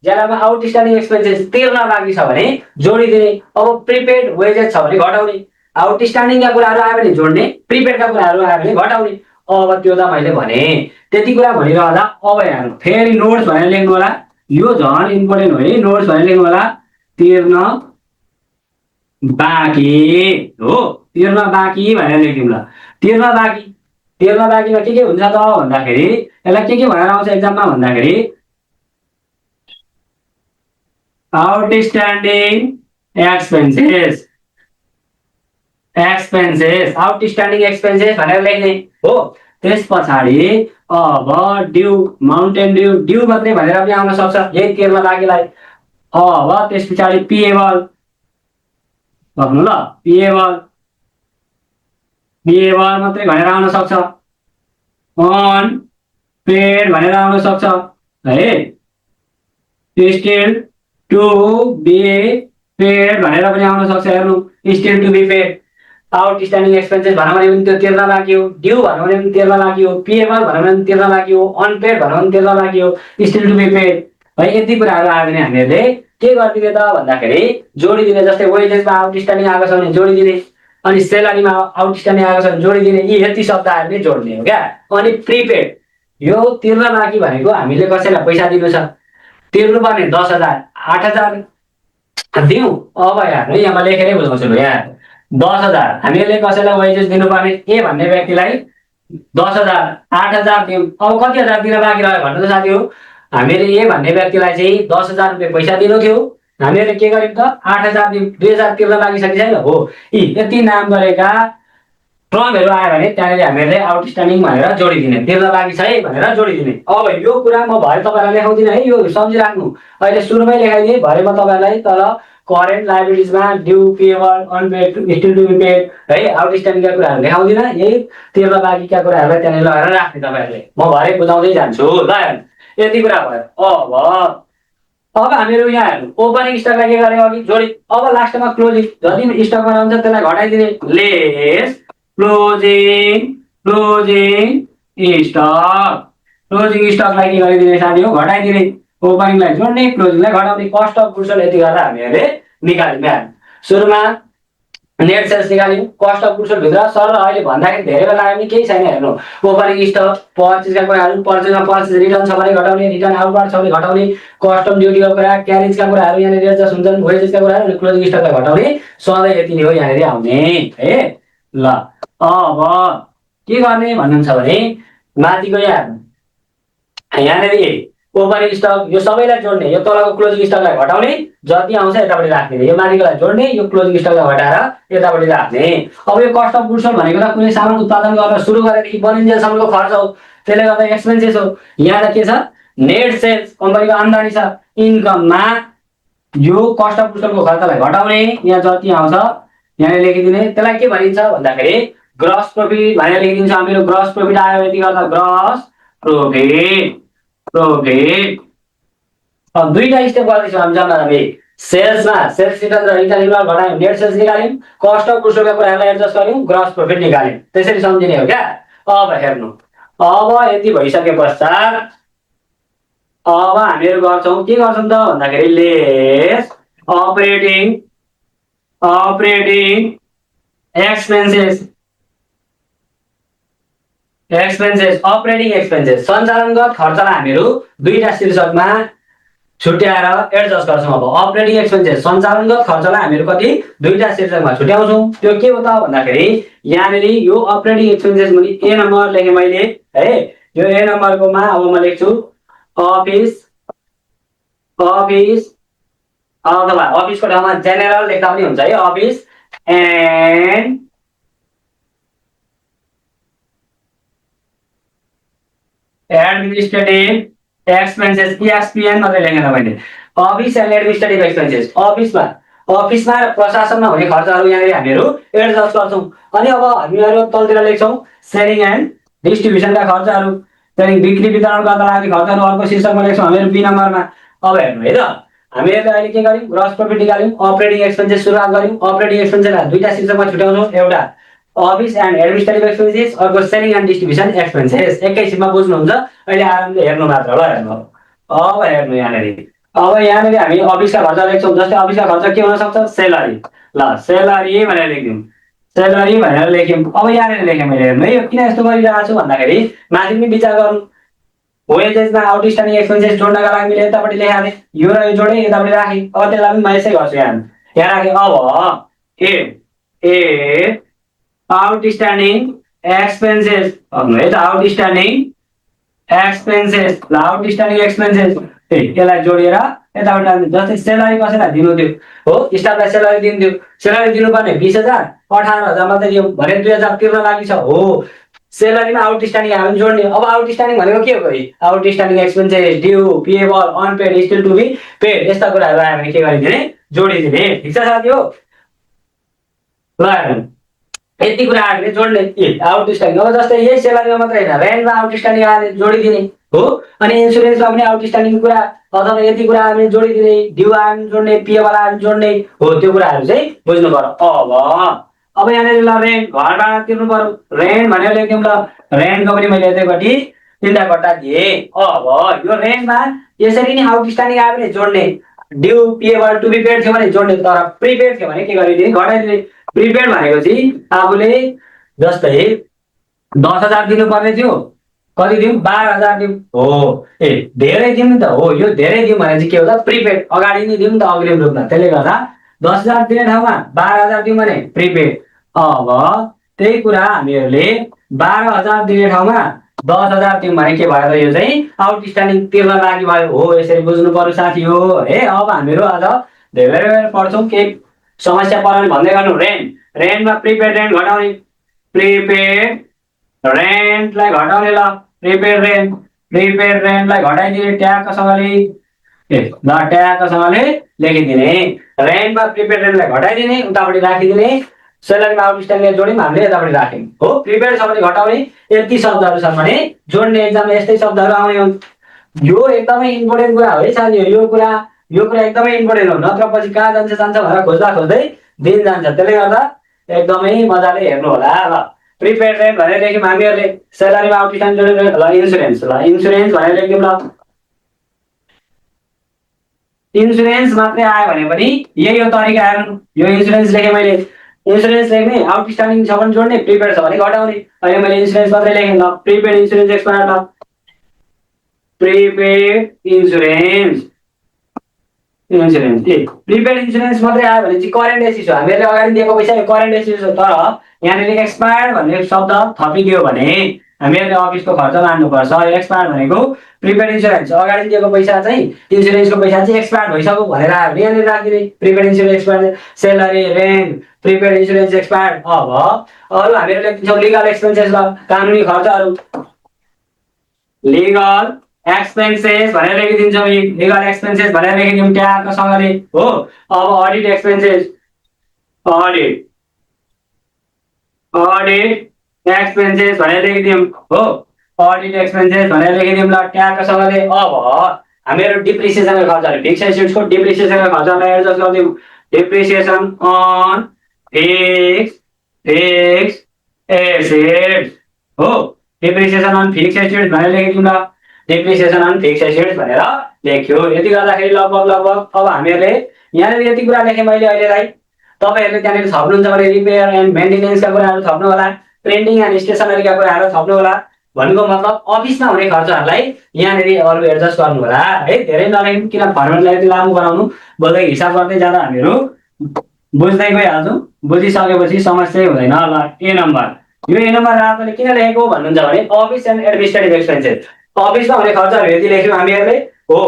ज्यालामा आउटस्ट्यान्डिङ एक्सपेन्सेस तिर्न बाँकी छ भने जोडिदिने। अब प्रिपेड वेजेस छ भने घटाउने, आउटस्ट्यान्डिङका कुराहरू आयो भने जोड्ने, प्रिपेडका कुराहरू आयो भने घटाउने। अब त्यो त मैले भने, त्यति कुरा भनिरहँदा अब हेर्नु, फेरि नोट्स भनेर लेख्नु होला। यो झन् इम्पोर्टेन्ट हो है, नोट्स भनेर लेख्नु होला। तिर्न बाँकी हो, तिर्न बाँकी भनेर लेखिदिउँ ल। तिर्न बाँकी, तिर्न बाँकीमा के हुन्छ त भन्दाखेरि यसलाई के भनेर आउँछ एक्जाममा भन्दाखेरि outstanding expenses, expenses outstanding expenses भनेर लेख्ने हो। त्यस पछाडि अब ड्यू, माउन्टेन ड्यू, ड्यू मात्रै भनेर पनि आउन सक्छ यही तिर्न बाँकीलाई। अब त्यस पछाडि पिएबल भन्नु ल, पिएबल, पिएबल मात्रै भनेर आउन सक्छ, अन पेड भनेर आउन सक्छ है, स्टिल टु बी पेड भनेर पनि आउन सक्छ। हेर्नु, still to be paid, outstanding expenses भन्यो भने पनि त्यो तिर्न बाँकी हो, ड्यू भन्यो भने पनि तिर्न बाँकी हो, पिएबल भन्यो भने पनि तिर्न बाँकी हो, अनपेड भन्यो भने तिर्न बाँकी हो, स्टिल टु बी पेड है। यति कुराहरू आयो भने हामीहरूले के गरिदिने त भन्दाखेरि जोडिदिने। जस्तै वेजेसमा आउटस्ट्यान्डिङ आएको छ भने जोडिदिने, अनि सेलरीमा आउटस्ट्यान्डिङ आएको छ भने जोडिदिने, यी यति शब्दहरूले जोड्ने हो क्या। अनि प्रिपेड, यो तिर्न बाँकी भनेको हामीले कसैलाई पैसा दिनु छ, तिर्नुपर्ने 10,000, 8,000 दिउँ। अब हेर्नु यहाँ म लेखेरै बुझाउँछु ल, यहाँ 10,000 हामीहरूले कसैलाई वेजेस दिनुपर्ने ए भन्ने व्यक्तिलाई 10,000, 8,000 दिउँ। अब कति हजार दिन बाँकी रह्यो भन्नु त साथी हो, हामीले ए भन्ने व्यक्तिलाई चाहिँ 10,000 रुपियाँ पैसा दिनु थियो, हामीहरूले के गर्यौँ त 8,000 दिउँ, 2,000 तिर्न लागिसके छैन हो। यी यति नाम गरेका ट्रमहरू आयो भने त्यहाँनिर हामीहरूले आउटस्ट्यान्डिङ भनेर जोडिदिने, तिर्न बाँकी छ है भनेर जोडिदिने। अब यो कुरा म भरे तपाईँलाई लेखाउँदिनँ है, यो सम्झिराख्नु। अहिले सुरुमै लेखाइदिएँ, भरे म तपाईँलाई तल करेन्ट लाइबिलिटिजमा due, payable, unpaid, still to be paid है, आउटस्ट्यान्डिङका कुराहरू लेखाउँदिनँ, यही तिर्न बाँकीका कुराहरूलाई त्यहाँनिर लगाएर राख्ने तपाईँहरूले। म भरे बुझाउँदै जान्छु ल। यति कुरा भयो। अब हामीहरू यहाँ हेर्नु, ओपनिङ स्टकलाई के गर्ने अघि जोडी, अब लास्टमा क्लोजिङ, जति स्टकमा रहन्छ त्यसलाई घटाइदिने, less closing, closing stock, closing स्टकलाई के गरिदिने साथी हो, घटाइदिने, ओपनिङलाई जोड्ने, क्लोजिङलाई घटाउने। कस्ट अफ गुड्स यति गर्दा हामीहरूले निकाल्यौँ। सुरुमा नेट सेल्स निकाल्यौँ, कस्ट अफ गुड्स भित्र सरल अहिले भन्दाखेरि धेरै बेला लाग्यो भने केही छैन। हेर्नु, ओपनिङ स्टक, पर्चेजका कुराहरू, पर्चेजमा पर्चेज रिटर्न छ भने घटाउने, रिटर्न आउटवार्ड छ भने घटाउने, कस्टम ड्युटीको कुरा, क्यारेजका कुराहरू यहाँनिर एडजस्ट हुन्छन्, वेजेसका कुराहरू, अनि क्लोजिङ स्टकलाई घटाउने। सधैँ यति नै हो यहाँनिर आउने है ल। अब के गर्ने भन्नुहुन्छ भने माथिको यहाँनिर ओपनिङ स्टक यो सबैलाई जोड्ने, यो तलको क्लोजिङ स्टकलाई घटाउने, जति आउँछ यतापट्टि राख्ने, यो माथिकोलाई जोड्ने, यो क्लोजिङ स्टकलाई घटाएर यतापट्टि राख्ने। अब यो कस्ट अफ गुड्स भनेको त कुनै सामान उत्पादन गर्न सुरु गरेदेखि बनिन्जेलसम्मको खर्च हो, त्यसले गर्दा एक्सपेन्सेस हो। यहाँ त के छ, नेट सेल्स, कम्पनीको आम्दानी छ, इन्कममा यो कस्ट अफ गुड्सको खर्चलाई घटाउने, यहाँ जति आउँछ यहाँ लेखिदिने। त्यसलाई के भनिन्छ भन्दाखेरि ग्रस प्रॉफिट भनेर लेखिदिन्छ हामीहरू। ग्रस प्रॉफिट आयो यति गर्दा ग्रस प्रॉफिट, प्रॉफिट। अब दुईटा स्टेप गर्दैछौँ हामी जम्मा जम्मी। सेल्समा सेल्स रिटर्न र रिटर्न इन्भल्भ घटायौँ, नेट सेल्स निकाल्यौँ, कस्ट अफ गुड्सका कुराहरूलाई एडजस्ट गर्यौँ, ग्रस प्रॉफिट निकाल्यौँ। त्यसरी सम्झिने हो क्या। अब हेर्नु, अब यति भइसके पश्चात अब हामीहरू गर्छौँ के गर्छौँ त भन्दाखेरि less operating, operating expenses, expenses, operating expenses, सञ्चालनगत खर्चलाई हामीहरू दुईटा शीर्षकमा छुट्याएर एडजस्ट गर्छौँ। अब अपरेटिङ एक्सपेन्सेस, सञ्चालनगत खर्चलाई हामीहरू कति दुईटा शीर्षकमा छुट्याउँछौँ। त्यो के हो त भन्दाखेरि यहाँनिर यो अपरेटिङ एक्सपेन्सेस भने ए नम्बर लेखेँ मैले है, यो ए नम्बरकोमा अब म लेख्छु अफिस, अफिस अथवा अफिसको ठाउँमा जेनरल लेख्दा पनि हुन्छ है, office and administrative expenses, EXPN मात्रै लेखेन मैले, अफिस एन्ड एडमिनिस्ट्रेटिभ एक्सपेन्सेस। अफिसमा, अफिसमा र प्रशासनमा हुने खर्चहरू यहाँनिर हामीहरू एडजस्ट गर्छौँ। अनि अब हामीहरू तलतिर लेख्छौँ सेलिङ एन्ड डिस्ट्रिब्युसनका खर्चहरू, त्यहाँदेखि बिक्री वितरण गर्दा लाग्ने खर्चहरू अर्को शीर्षकमा लेख्छौँ हामीहरू बी नम्बरमा। अब हेर्नु है त, हामीहरूले अहिले के गर्यौँ, ग्रस प्रॉफिट निकाल्यौँ, अपरेटिङ एक्सपेन्सेस सुरुवात गर्यौँ। अपरेटिङ एक्सपेन्सेसलाई दुईटा शीर्षकमा छुट्याउँछौँ, एउटा अफिस एन्ड एडमिनिस्ट्रेटिभ एक्सपेन्सेस, अर्को सेलिङ एन्ड डिस्ट्रिब्युसन एक्सपेन्सेस। एकैछिनमा बुझ्नुहुन्छ, अहिले आरामले हेर्नु मात्र ल। हेर्नु अब हेर्नु यहाँनिर, अब यहाँनिर हामी अफिसका खर्च लेख्छौँ। जस्तै अफिसका खर्च के हुनसक्छ, सेलरी, ल सेलरी भनेर लेख्यौँ, सेलरी भनेर लेख्यौँ। अब यहाँनिर लेखेँ मैले। हेर्नु है, यो किन यस्तो गरिरहेको छु भन्दाखेरि माथि पनि विचार गर्नु, वेजेसमा आउटस्ट्यान्डिङ एक्सपेन्सेस जोड्नका लागि मैले यतापट्टि लेखाएको थिएँ, यो र यो जोडेँ, यतापट्टि राखेँ। अब त्यसलाई पनि म यसै गर्छु, यहाँ राखेँ। अब ए आउटस्ट्यान्डिङ एक्सपेन्सेस है त आउटस्ट्यान्डिङ एक्सपेन्सेस ल आउटस्ट्यान्डिङ एक्सपेन्सेस यसलाई जोडेर यताबाट जस्तै सेलरी कसैलाई दिनु थियो हो स्टाफलाई सेलरी दिनु थियो सेलरी दिनुपर्ने 20,000 18,000 मात्रै दियो भने 2,000 तिर्न लागि छ हो सेलरीमा आउटस्ट्यान्डिङ हामी जोड्ने अब आउटस्ट्यान्डिङ भनेको के हो है outstanding expenses due payable unpaid still to be paid यस्ता कुराहरू आयो भने के गरिदिने जोडिदिने ठिक छ साथी हो ल यति कुराहरूले जोड्ने आउटस्ट्यान्डिङ अब जस्तै यही सेलरीमा मात्रै होइन रेन्टमा आउटस्ट्यान्डिङ आएर जोडिदिने हो अनि इन्सुरेन्समा पनि आउटस्ट्यान्डिङ कुरा अथवा यति कुरा हामीले जोडिदिने ड्यू आयो जोड्ने पिएबल आयो जोड्ने हो त्यो कुराहरू चाहिँ बुझ्नु पर्यो अब यहाँनिर ल रेन्ट घर भाडा तिर्नु पर्यो रेन्ट भनेर लेख्यौँ ल रेन्टको पनि मैले यतैपट्टि 3टा गट्टा दिएँ अब यो रेन्टमा यसरी नै आउटस्ट्यान्डिङ आयो भने जोड्ने ड्यू पिएबल टु बी पेड थियो भने जोड्ने तर प्रिपेड थियो भने के गरिदिने घटाइदिने प्रिपेड भनेको चाहिँ आफूले जस्तै 10,000 दिनुपर्ने थियो कति दिउँ 12,000 दिउँ हो धेरै दिउँ नि त हो यो धेरै दिउँ भने चाहिँ के हो त प्रिपेड अगाडि नै दिउँ नि त अग्रिम रूपमा त्यसले गर्दा 10,000 दिने ठाउँमा 12,000 दिउँ भने प्रिपेड अब त्यही कुरा हामीहरूले 12,000 दिने ठाउँमा 10,000 दिउँ भने के भयो त यो चाहिँ आउटस्ट्यान्डिङ तिर्न लागि भयो हो यसरी बुझ्नु पर्यो साथी हो है अब हामीहरू आज धेरै पढ्छौँ केही समस्या पर्यो भने भन्दै गर्नु रेन्टमा प्रिपेड रेन्ट घटाउने प्रिपेड रेन्टलाई घटाउने ल प्रिपेड रेन्टलाई घटाइदिने ट्यागसँगले ल ट्यागसँगले लेखिदिने रेन्टमा प्रिपेड रेन्टलाई घटाइदिने उतापट्टि राखिदिने सेलरीमा आउटस्ट्यान्डिङ जोड्यौँ हामीले यतापट्टि राख्यौँ हो प्रिपेड छ भने घटाउने यति शब्दहरू छन् भने जोड्ने एक्जाममा यस्तै शब्दहरू आउने हुन् यो एकदमै इम्पोर्टेन्ट कुरा हो है साथीहरू यो कुरा एकदमै इम्पोर्टेन्ट हो नत्र पछि कहाँ जान्छ भनेर खोज्दै दिन जान्छ त्यसले गर्दा एकदमै मजाले हेर्नु होला ल प्रिपेड रेन्ट भनेर लेख्यौँ हामीहरूले सेलरीमा आउटस्ट्यान्डिङ जोडेर ल इन्सुरेन्स भनेर लेख्यौँ ल इन्सुरेन्स मात्रै आयो भने पनि यही हो तरिका हेर्नु यो इन्सुरेन्स लेखेँ मैले इन्सुरेन्स लेख्ने आउटस्ट्यान्डिङ छ भने जोड्ने प्रिपेड छ भने घटाउने अहिले मैले इन्सुरेन्स मात्रै लेखेँ ल प्रिपेड इन्सुरेन्स एक्सपायर ल प्रिपेड इन्सुरेन्स प्रिपेड इन्सुरेन्स मात्रै आयो भने चाहिँ करेन्ट एसिस हो हामीहरूले अगाडि दिएको पैसा यो करेन्ट एसिस हो तर यहाँनिर एक्सपायर भन्ने शब्द थपिदियो भने हामीहरूले अफिसको खर्च मान्नुपर्छ एक्सपायर भनेको प्रिपेड इन्सुरेन्स अगाडि दिएको पैसा चाहिँ इन्सुरेन्सको पैसा चाहिँ एक्सपायर भइसक्यो भनेर आयो भने यहाँनिर राखिदिने prepaid insurance expire salary rent prepaid insurance expire अब अरू हामीहरूले लेख्छौँ लिगल एक्सपेन्सेस ल कानुनी खर्चहरू लिगल एक्सपेन्सेस भनेर लेखिदिन्छौँ लिगल एक्सपेन्सेस भनेर लेखिदिउँ ट्यागसँगले हो अब अडिट एक्सपेन्सेस अडिट एक्सपेन्सेस भनेर लेखिदिउँ हो अडिट एक्सपेन्सेस भनेर लेखिदिउँ ल ट्यागसँगले अब हामीहरू डिप्रिसिएसनको खर्चहरू फिक्स एसेट्सको डिप्रिसिएसनको खर्चलाई एडजस्ट गरिदिउँ डिप्रिसिएसन अन फिक्स एसेट्स हो डिप्रिसिएसन अन फिक्स एसेट्स भनेर लेखिदिउँ ल डिप्रिसिएसन अन फिक्स एसेट्स भनेर लेख्यो यति गर्दाखेरि लगभग अब हामीहरूले यहाँनिर यति कुरा लेखेँ मैले अहिलेलाई तपाईँहरूले त्यहाँनिर थप्नुहुन्छ भने रिपेयर एन्ड मेन्टेनेन्सका कुराहरू थप्नु होला प्रिन्टिङ एन्ड स्टेसनरीका कुराहरू थप्नु होला भनेको मतलब अफिसमा हुने खर्चहरूलाई यहाँनिर अरू एडजस्ट गर्नु होला है धेरै नलेख्नु किन फर्मेटलाई यति लामो बनाउनु बोल्दै हिसाब गर्दै जाँदा हामीहरू बुझ्दै गइहाल्छौँ बुझिसकेपछि समस्या हुँदैन ल ए नम्बर यो ए नम्बर रातले किन लेखेको भन्नुहुन्छ भने अफिस एन्ड एडमिनिस्ट्रेटिभ एक्सपेन्सेस अफिसमा हुने खर्चहरू यति लेख्यौँ हामीहरूले हो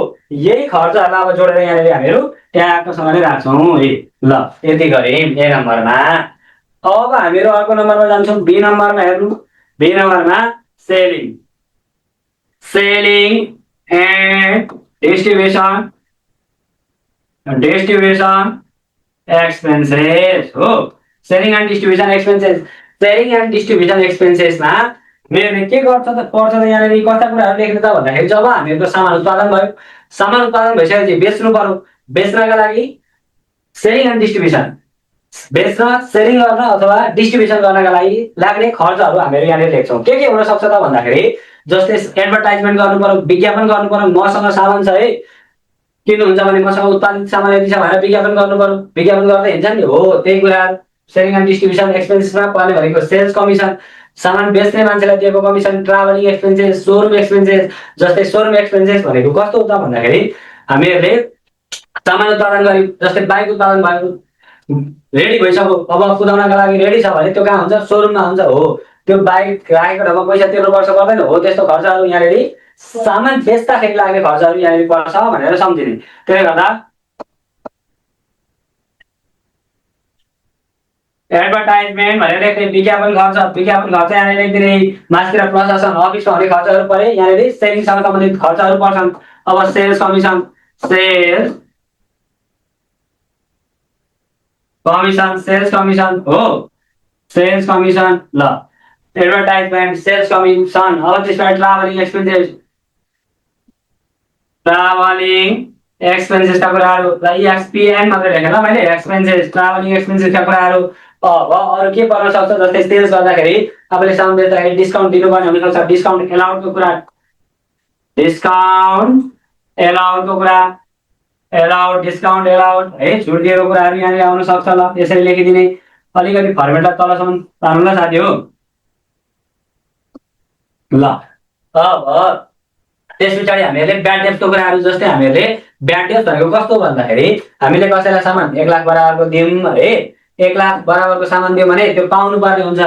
यही खर्चहरूलाई अब जोडेर यहाँनिर हामीहरू ट्यागसँगले राख्छौँ है ल यति गऱ्यौँ ए नम्बरमा अब हामीहरू अर्को नम्बरमा जान्छौँ बी नम्बरमा हेर्नु बी नम्बरमा सेलिङ एन्ड डिस्ट्रिब्युसन एक्सपेन्सेस हो सेलिङ एन्ड डिस्ट्रिब्युसन एक्सपेन्सेसमा मेरो के पर्छ त यहाँनिर कस्ता कुराहरू लेख्नु त भन्दाखेरि जब हामीहरूको सामान उत्पादन भयो सामान उत्पादन भइसकेपछि बेच्नु पर्यो बेच्नका लागि सेलिङ एन्ड डिस्ट्रिब्युसन बेच्न सेलिङ गर्न अथवा डिस्ट्रिब्युसन गर्नका लागि लाग्ने खर्चहरू हामीहरू यहाँनिर लेख्छौँ के हुन सक्छ त भन्दाखेरि जस्तै एडभर्टाइजमेन्ट गर्नु पर्यो विज्ञापन गर्नु पर्यो मसँग सामान छ है किन्नुहुन्छ भने मसँग उत्पादित सामान यति छ भनेर विज्ञापन गर्नु पर्यो विज्ञापन गर्दै हिँड्छ नि हो त्यही कुराहरू सेलिङ एन्ड डिस्ट्रिब्युसन एक्सपेन्सेसमा पर्ने भनेको सेल्स कमिसन सामान बेच्ने मान्छेलाई दिएको commission travelling expenses showroom expenses जस्तै सोरुम एक्सपेन्सेस भनेको कस्तो हो त भन्दाखेरि हामीहरूले सामान उत्पादन गर्यौँ जस्तै बाइक उत्पादन भयो रेडी भइसक्यो, अब कुदाउनका लागि रेडी छ भने त्यो कहाँ हुन्छ? सोरुममा हुन्छ। हो, त्यो बाइक राखेको ठाउँमा पैसा तिर्नु पर्छ पर्दैन? हो, त्यस्तो खर्चहरू यहाँनिर सामान बेच्दाखेरि लाग्ने खर्चहरू यहाँनिर पर्छ भनेर सम्झिने। त्यसले गर्दा एडभर्टाइजमेन्ट भनेर लेख्ने, विज्ञापन खर्च यहाँनिर लेखिदिने। माथितिर प्रशासन अफिसमा हुने खर्चहरू परे, यहाँनिर सेलिङसँग सम्बन्धित खर्चहरू पर्छन्। अब सेल्स कमिसन हो, सेल्स कमिसन ल, एडभर्टाइजमेन्ट सेल्स कमिसन। अब त्यसमा ट्राभलिङ एक्सपेन्सेसका कुराहरू र एक्सपिएन मात्रै लेखेँ ल मैले, एक्सपेन्सेस ट्राभलिङ एक्सपेन्सेसका कुराहरू। अब अरू के पर्न सक्छ? जस्तै सेल्स गर्दाखेरि आफूले सामान बेच्दाखेरि डिस्काउन्ट दिनुपर्ने हुनसक्छ, डिस्काउन्ट एलाउडको कुरा, डिस्काउन्ट एलाउड है, छुट दिएको कुराहरू यहाँनिर आउन सक्छ। ल, यसरी लेखिदिने। अलिकति फर्मेटलाई तलसम्म तान्नु ल साथी हो। ल, अब त्यस पछाडि हामीहरूले ब्याड डेप्सको कुराहरू, जस्तै हामीहरूले ब्याड डेप्स भनेको कस्तो भन्दाखेरि हामीले कसैलाई सामान 1 लाख बराबरको दियौँ है, 1 लाख बराबरको सामान दियो भने त्यो पाउनु पर्ने हुन्छ।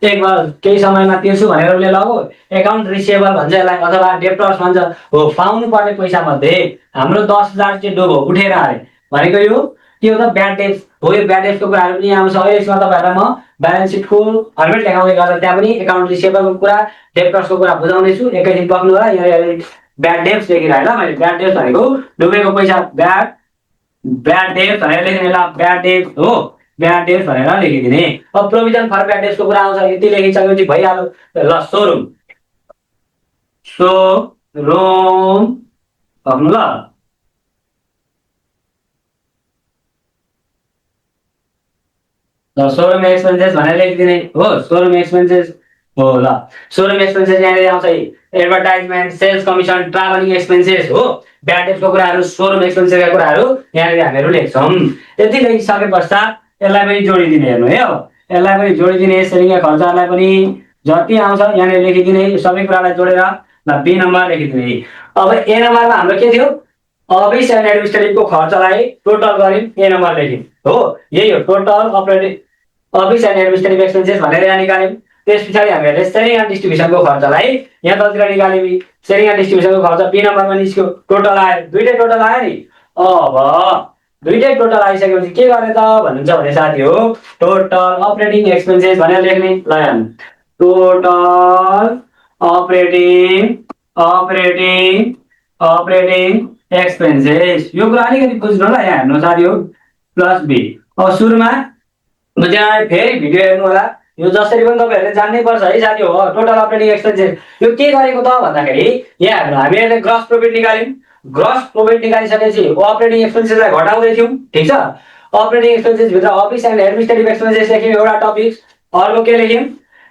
एक केही समयमा तिर्छु भनेर उसले लगो, एकाउन्ट रिसिएबल भन्छ यसलाई, अथवा डेप्टर्स भन्छ। हो, पाउनु पर्ने पैसा मध्ये हाम्रो 10,000 चाहिँ डुबो उठेर आए भनेको यो के हो त? ब्याड डेप्स हो। यो ब्याड डेप्सको कुराहरू पनि आउँछ। यसमा तपाईँहरूलाई म ब्यालेन्स सिटको फर्मेट लेखाउँदै गर्दा त्यहाँ पनि एकाउन्ट रिसिएबलको कुरा, डेप्टर्सको कुरा बुझाउनेछु। एकैछिन बस्नु होला। यहाँ ब्याड डेप्स लेखिरहेँ ल मैले। ब्याड डेप्स भनेको डुबेको पैसा, ब्याड डेप्स भनेर लेख्ने। ल, ब्याड डेप्स हो, ब्याड डेप्स भनेर लेखिदिने। अब प्रोभिजन फर ब्याड डेप्सको कुरा आउँछ। यति लेखिसकेपछि भइहाल्यो। ल, सोरुम भन्नु ल। सोरुम एक्सपेन्सेस भनेर लेखिदिने हो, सोरुम एक्सपेन्सेस हो। ल, सोरुम एक्सपेन्सेस यहाँनिर आउँछ। Advertisement, sales commission, travelling expenses हो, ब्याड डेप्सको कुराहरू, सोरुम एक्सपेन्सेसका कुराहरू यहाँनिर हामीहरू लेख्छौँ। यति लेखिसके पश्चात यसलाई पनि जोडिदिने। हेर्नु है, अब यसलाई पनि जोडिदिने। सेलिङका खर्चहरूलाई पनि जति आउँछ यहाँनिर लेखिदिने, सबै कुरालाई जोडेर। ल, बी नम्बर लेखिदिने। अब ए नम्बरमा हाम्रो के थियो? अफिस एन्ड एडमिनिस्ट्रेटिभको खर्चलाई टोटल गऱ्यौँ, ए नम्बर लेख्यौँ। हो, यही हो total office and administrative expenses भनेर यहाँ निकाल्यौँ। त्यस पछाडि हामीले सेलिङ एन्ड डिस्ट्रिब्युसनको खर्चलाई यहाँ तलतिर निकाल्यौँ। सेलिङ एन्ड डिस्ट्रिब्युसनको खर्च बी नम्बरमा निस्क्यो। टोटल आयो, दुईटै टोटल आयो नि। अब दुईटै टोटल आइसकेपछि के गर्ने त भन्नुहुन्छ भने साथी हो, टोटल अपरेटिङ एक्सपेन्सेस भनेर लेख्ने। ल, टोटल अपरेटिङ एक्सपेन्सेस। यो कुरा अलिकति बुझ्नु ल। यहाँ हेर्नु साथी हो, प्लस बी। अब सुरुमा फेरि भिडियो हेर्नु होला। यो जसरी पनि तपाईँहरूले जान्नै पर्छ है साथी हो। टोटल अपरेटिङ एक्सपेन्सेस यो के गरेको त भन्दाखेरि यहाँ हेर्नु, हामीहरूले ग्रस प्रफिट निकाल्यौँ। ग्रस प्रफिट निकालिसकेपछि अपरेटिङ एक्सपेन्सेसलाई घटाउँदै थियौँ। ठिक छ। अपरेटिङ एक्सपेन्सेस भित्र अफिस एन्ड एडमिनिस्ट्रेटिभ एक्सपेन्सेस लेख्यौँ एउटा टपिक। अर्को के लेख्यौँ?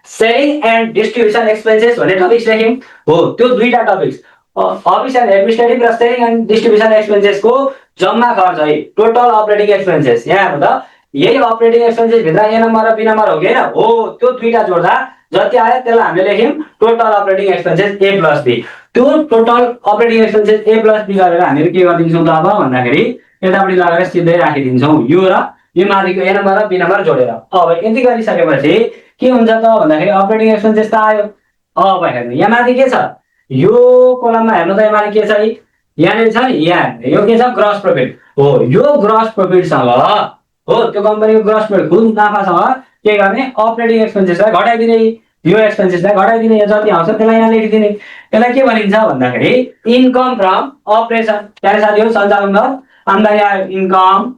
सेलिङ एन्ड डिस्ट्रिब्युसन एक्सपेन्सेस भन्ने टपिक्स लेख्यौँ। हो, त्यो दुईटा टपिक्स अफिस एन्ड एडमिनिस्ट्रेटिभ र सेलिङ एन्ड डिस्ट्रिब्युसन एक्सपेन्सेसको जम्मा खर्च है, टोटल अपरेटिङ एक्सपेन्सेस। यहाँ हेर्नु त, यही अपरेटिङ एक्सपेन्सेस भित्र ए नम्बर र बी नम्बर हो कि होइन? हो, त्यो दुईटा जोड्दा जति आयो त्यसलाई हामीले लेख्यौँ total operating expenses A plus B. त्यो total operating expenses A plus B गरेर हामीहरू के गरिदिन्छौँ त अब भन्दाखेरि यतापट्टि लगेर सिधै राखिदिन्छौँ, यो र यो माथिको ए नम्बर र बी नम्बर जोडेर। अब यति गरिसकेपछि के हुन्छ त भन्दाखेरि अपरेटिङ एक्सपेन्सेस त आयो। अब हेर्नु, यहाँ माथि के छ? यो कोलममा हेर्नु त, यहाँ माथि के छ? यहाँनिर छ नि, यहाँ यो के छ? ग्रस प्रफिट हो। यो ग्रस प्रफिटसँग हो, त्यो कम्पनीको ग्रस प्रफिट कुल नाफासँग के गर्ने? अपरेटिङ एक्सपेन्सेसलाई घटाइदिने। यो एक्सपेन्सेसलाई घटाइदिने, यहाँ जति आउँछ त्यसलाई यहाँ लेखिदिने। यसलाई के भनिन्छ भन्दाखेरि इन्कम फ्रम अपरेसन। त्यहाँ साथीहरू सञ्चालन कर आम्दानी आयो, इन्कम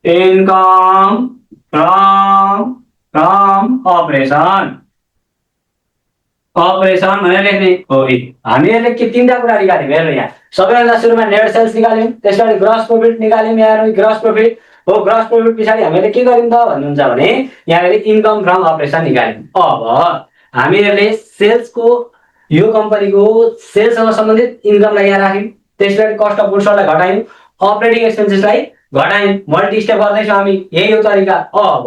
फ्रम अपरेसन भनेर लेख्ने हो। हामीहरूले के तिनवटा कुरा निकाल्यौँ। हेर्नु, यहाँ सबैभन्दा सुरुमा नेट सेल्स निकाल्यौँ, त्यसपछि ग्रस प्रफिट निकाल्यौँ। यहाँ ग्रस प्रफिट हो, ग्रस प्रफिट पछाडि हामीले के गर्यौँ त भन्नुहुन्छ भने यहाँनिर इन्कम फ्रम अपरेसन निकाल्यौँ। अब हामीहरूले सेल्सको, यो कम्पनीको सेल्ससँग सम्बन्धित इन्कमलाई यहाँ राख्यौँ। त्यसपछि कस्ट अफ गुड्स सोल्डलाई घटायौँ, अपरेटिङ एक्सपेन्सेसलाई घटायौँ। मल्टी स्टेप गर्दैछौँ हामी, यही हो तरिका। अब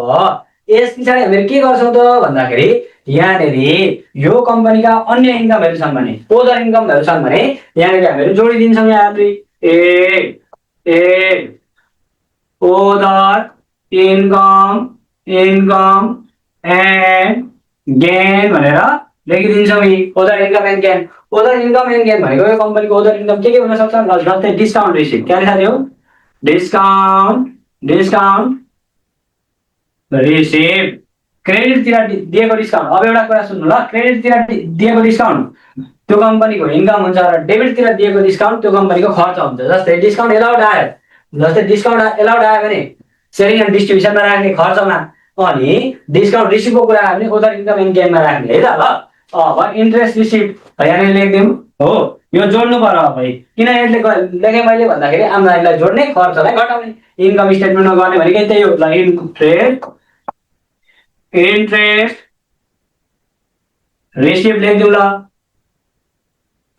यस पछाडि हामीले के गर्छौँ त भन्दाखेरि यहाँनिर यो कम्पनीका अन्य इन्कमहरू छन् भने, ओदर इन्कमहरू छन् भने यहाँनिर हामीहरू जोडिदिन्छौँ। यहाँ ओदर इन्कम एन्ड गेन भनेर लेखिदिन्छौँ। अदर इन्कम एन्ड गेन भनेको यो कम्पनीको अदर इन्कम के हुन सक्छ? जस्तै डिस्काउन्ट रिसिभ, क्या साथी हो? डिस्काउन्ट रिसिभ, क्रेडिटतिर दिएको डिस्काउन्ट। अब एउटा कुरा सुन्नु ल, क्रेडिटतिर दिएको डिस्काउन्ट त्यो कम्पनीको इन्कम हुन्छ र डेबिटतिर दिएको डिस्काउन्ट त्यो कम्पनीको खर्च हुन्छ। जस्तै डिस्काउन्ट एलाउड आयो भने सेलिङ एन्ड डिस्ट्रिब्युसनमा राख्ने खर्चमा, अनि डिस्काउन्ट रिसिभको कुरा आयो भने अदर इन्कम एन्ड गेनमा राख्ने है त। ल अब इन्ट्रेस्ट रिसिभ यहाँनिर लेखिदिउँ हो, यो जोड्नु पर्यो। अब किन यसले लेखेँ मैले भन्दाखेरि आम्दानीलाई जोड्ने खर्चलाई घटाउने, इन्कम स्टेटमेन्टमा गर्ने भनेकै त्यही हो। ल इन्ट्रेस्ट रिसिभ लेखिदिउँ। ल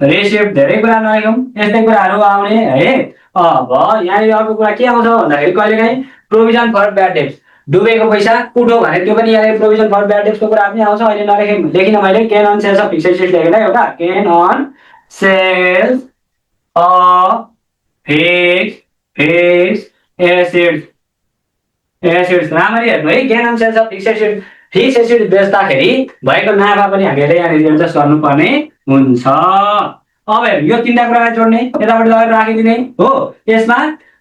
रिसिभ धेरै कुरा नलेखौँ, यस्तै कुराहरू आउने है। अब यहाँनिर अर्को कुरा के आउँछ भन्दाखेरि कहिलेकाहीँ प्रोभिजन फर ब्याड डेब्ट्स, डुबेको पैसा उठो भने त्यो पनि यहाँनिर प्रोभिजन फर ब्याड डेब्ट्सको कुरा पनि आउँछ। अहिले लेखिन मैले gain on sales of fixed assets लेखेर एउटा gain on sales of fixed assets राम्ररी हेर्नु है। Gain on sales of fixed assets बेच्दाखेरि भएको नाफा पनि हामीले यहाँनिर एडजस्ट गर्नुपर्ने हुन्छ। अब हेर्नु यो तीनटा कुरालाई जोड्ने, यतापट्टि लगेर राखिदिने हो। यसमा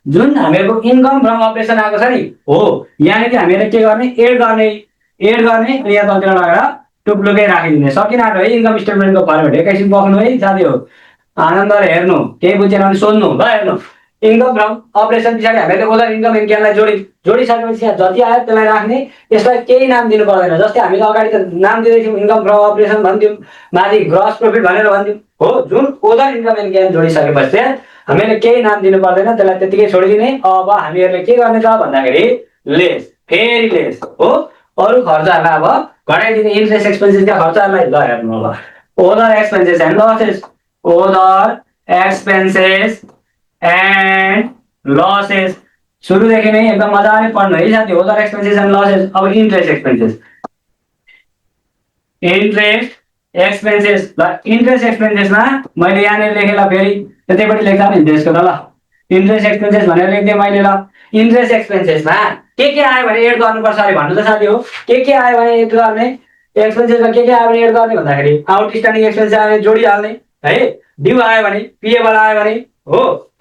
जुन हामीहरूको इन्कम फ्रम अपरेसन आएको छ नि हो, यहाँनिर हामीले के गर्ने? एड गर्ने अनि यहाँ तलतिर लगेर टुप्लुकै राखिदिने। सकिन आँट्यो है इन्कम स्टेटमेन्टको फर्मेट। एकैछिन बस्नु है साथी हो, आनन्दले हेर्नु, केही बुझेन भने सोध्नु ल। हेर्नु इन्कम फ्रम अपरेसन पछाडि हामीले अदर इन्कम एन्ड गेनलाई जोडिसकेपछि यहाँ जति आयो त्यसलाई राख्ने। यसलाई केही नाम दिनु पर्दैन। जस्तै हामीले अगाडि त नाम दिँदै थियौँ, इन्कम फ्रम अपरेसन भन्थ्यौँ, माथि ग्रस प्रफिट भनेर भन्थ्यौँ हो। जुन अदर इन्कम एन्ड गेन जोडिसकेपछि हामीले केही नाम दिनु पर्दैन, त्यसलाई त्यतिकै छोडिदिने। अब हामीहरूले के गर्ने त भन्दाखेरि फेरि लेस हो, अरू खर्चहरूलाई अब घटाइदिने। इन्ट्रेस्ट एक्सपेन्सेसका खर्चहरूलाई ल हेर्नु ल, अदर एक्सपेन्सेस एन्ड लसेस सुरुदेखि नै एकदम मजाले पढ्नु है साथी। Other expenses and losses. अब इन्ट्रेस्ट एक्सपेन्सेस ल, इन्ट्रेस्ट एक्सपेन्सेसमा मैले यहाँनिर लेखेँ ल, फेरि त्यतैपट्टि लेख्दा पनि इन्ट्रेस्टको त। ल इन्ट्रेस्ट एक्सपेन्सेस भनेर लेखिदिएँ मैले। ल इन्ट्रेस्ट एक्सपेन्सेसमा के आयो भने एड गर्नुपर्छ अरे भन्नु त साथी हो। के आयो भने एड गर्ने, एक्सपेन्सेसमा के आयो भने एड गर्ने भन्दाखेरि आउटस्ट्यान्डिङ एक्सपेन्सेस आयो भने जोडिहाल्ने है। ड्यू आयो भने, पिएबल आयो भने हो।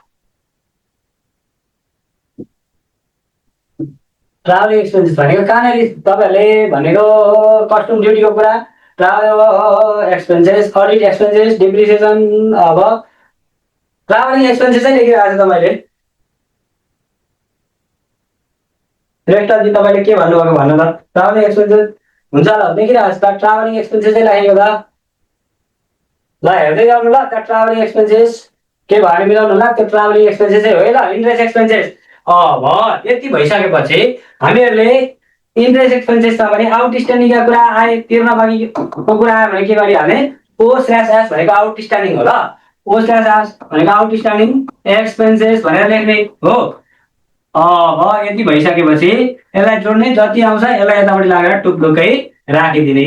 ट्राभल एक्सपेन्सेस भनेको कहाँनिर तपाईँहरूले भनेको कस्टम ड्युटीको कुरा, travel expenses, audit expenses, depreciation. अब ट्राभलिङ एक्सपेन्सेसै लेखिरहेको छ मैले। रेस्टरजी तपाईँले के भन्नुभएको भन्नु त? ट्राभलिङ एक्सपेन्सेस हुन्छ ल, लेखिरहेको छ त। ट्राभलिङ एक्सपेन्सेसै लेखेको त। ल हेर्दै जानु ल, त्यो ट्राभलिङ एक्सपेन्सेस के भयो भने मिलाउनु ल, त्यो ट्राभलिङ एक्सपेन्सेसै हो है। ल इन्ट्रेस्ट एक्सपेन्सेस। अब यति भइसकेपछि हामीहरूले इन्ट्रेस्ट एक्सपेन्सेसमा भने आउटस्ट्यान्डिङका कुरा आए, तिर्न बाँकीको कुरा आयो भने के गरिहाल्ने? O/S भनेको आउटस्ट्यान्डिङ हो। ल O/S भनेको आउटस्ट्यान्डिङ एक्सपेन्सेस भनेर लेख्ने हो। अब यति भइसकेपछि यसलाई जोड्ने, जति आउँछ यसलाई यतापट्टि लागेर टुप्लुकै राखिदिने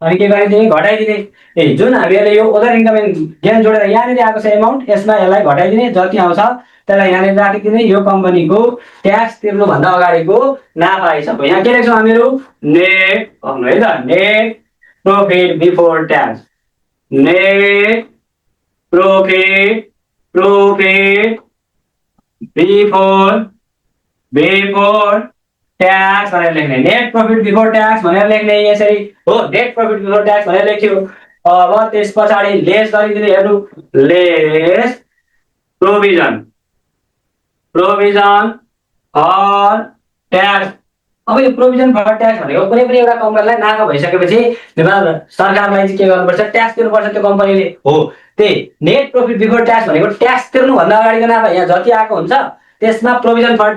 अनि के गरिदिने? घटाइदिने। जुन हामीहरूले यो अदर इन्कम एन्ड गेन जोडेर यहाँनिर आएको छ एमाउन्ट, यसमा यसलाई घटाइदिने, जति आउँछ त्यसलाई यहाँनिर राखिदिने। यो कम्पनीको ट्याक्स तिर्नुभन्दा अगाडिको नाफा हिसाब हो। यहाँ के लेख्छौँ हामीहरू? नेट भन्नु है त, net profit before tax, net profit before tax भनेर लेख्ने। नेट प्रफिट बिफोर ट्याक्स भनेर लेख्ने यसरी हो। नेट प्रफिट बिफोर ट्याक्स भनेर लेख्यो। अब त्यस पछाडि लेस गरिदिने। हेर्नु लेस प्रोभिजन फर ट्याक्स। अब यो प्रोभिजन फर ट्याक्स भनेको कुनै पनि एउटा कम्पनीलाई नाफा भइसकेपछि नेपाल सरकारलाई चाहिँ के गर्नुपर्छ? ट्याक्स तिर्नुपर्छ त्यो कम्पनीले हो। त्यही नेट प्रफिट बिफोर ट्याक्स भनेको ट्याक्स तिर्नुभन्दा अगाडिको नाफा यहाँ जति आएको हुन्छ त्यसमा प्रोभिजन फर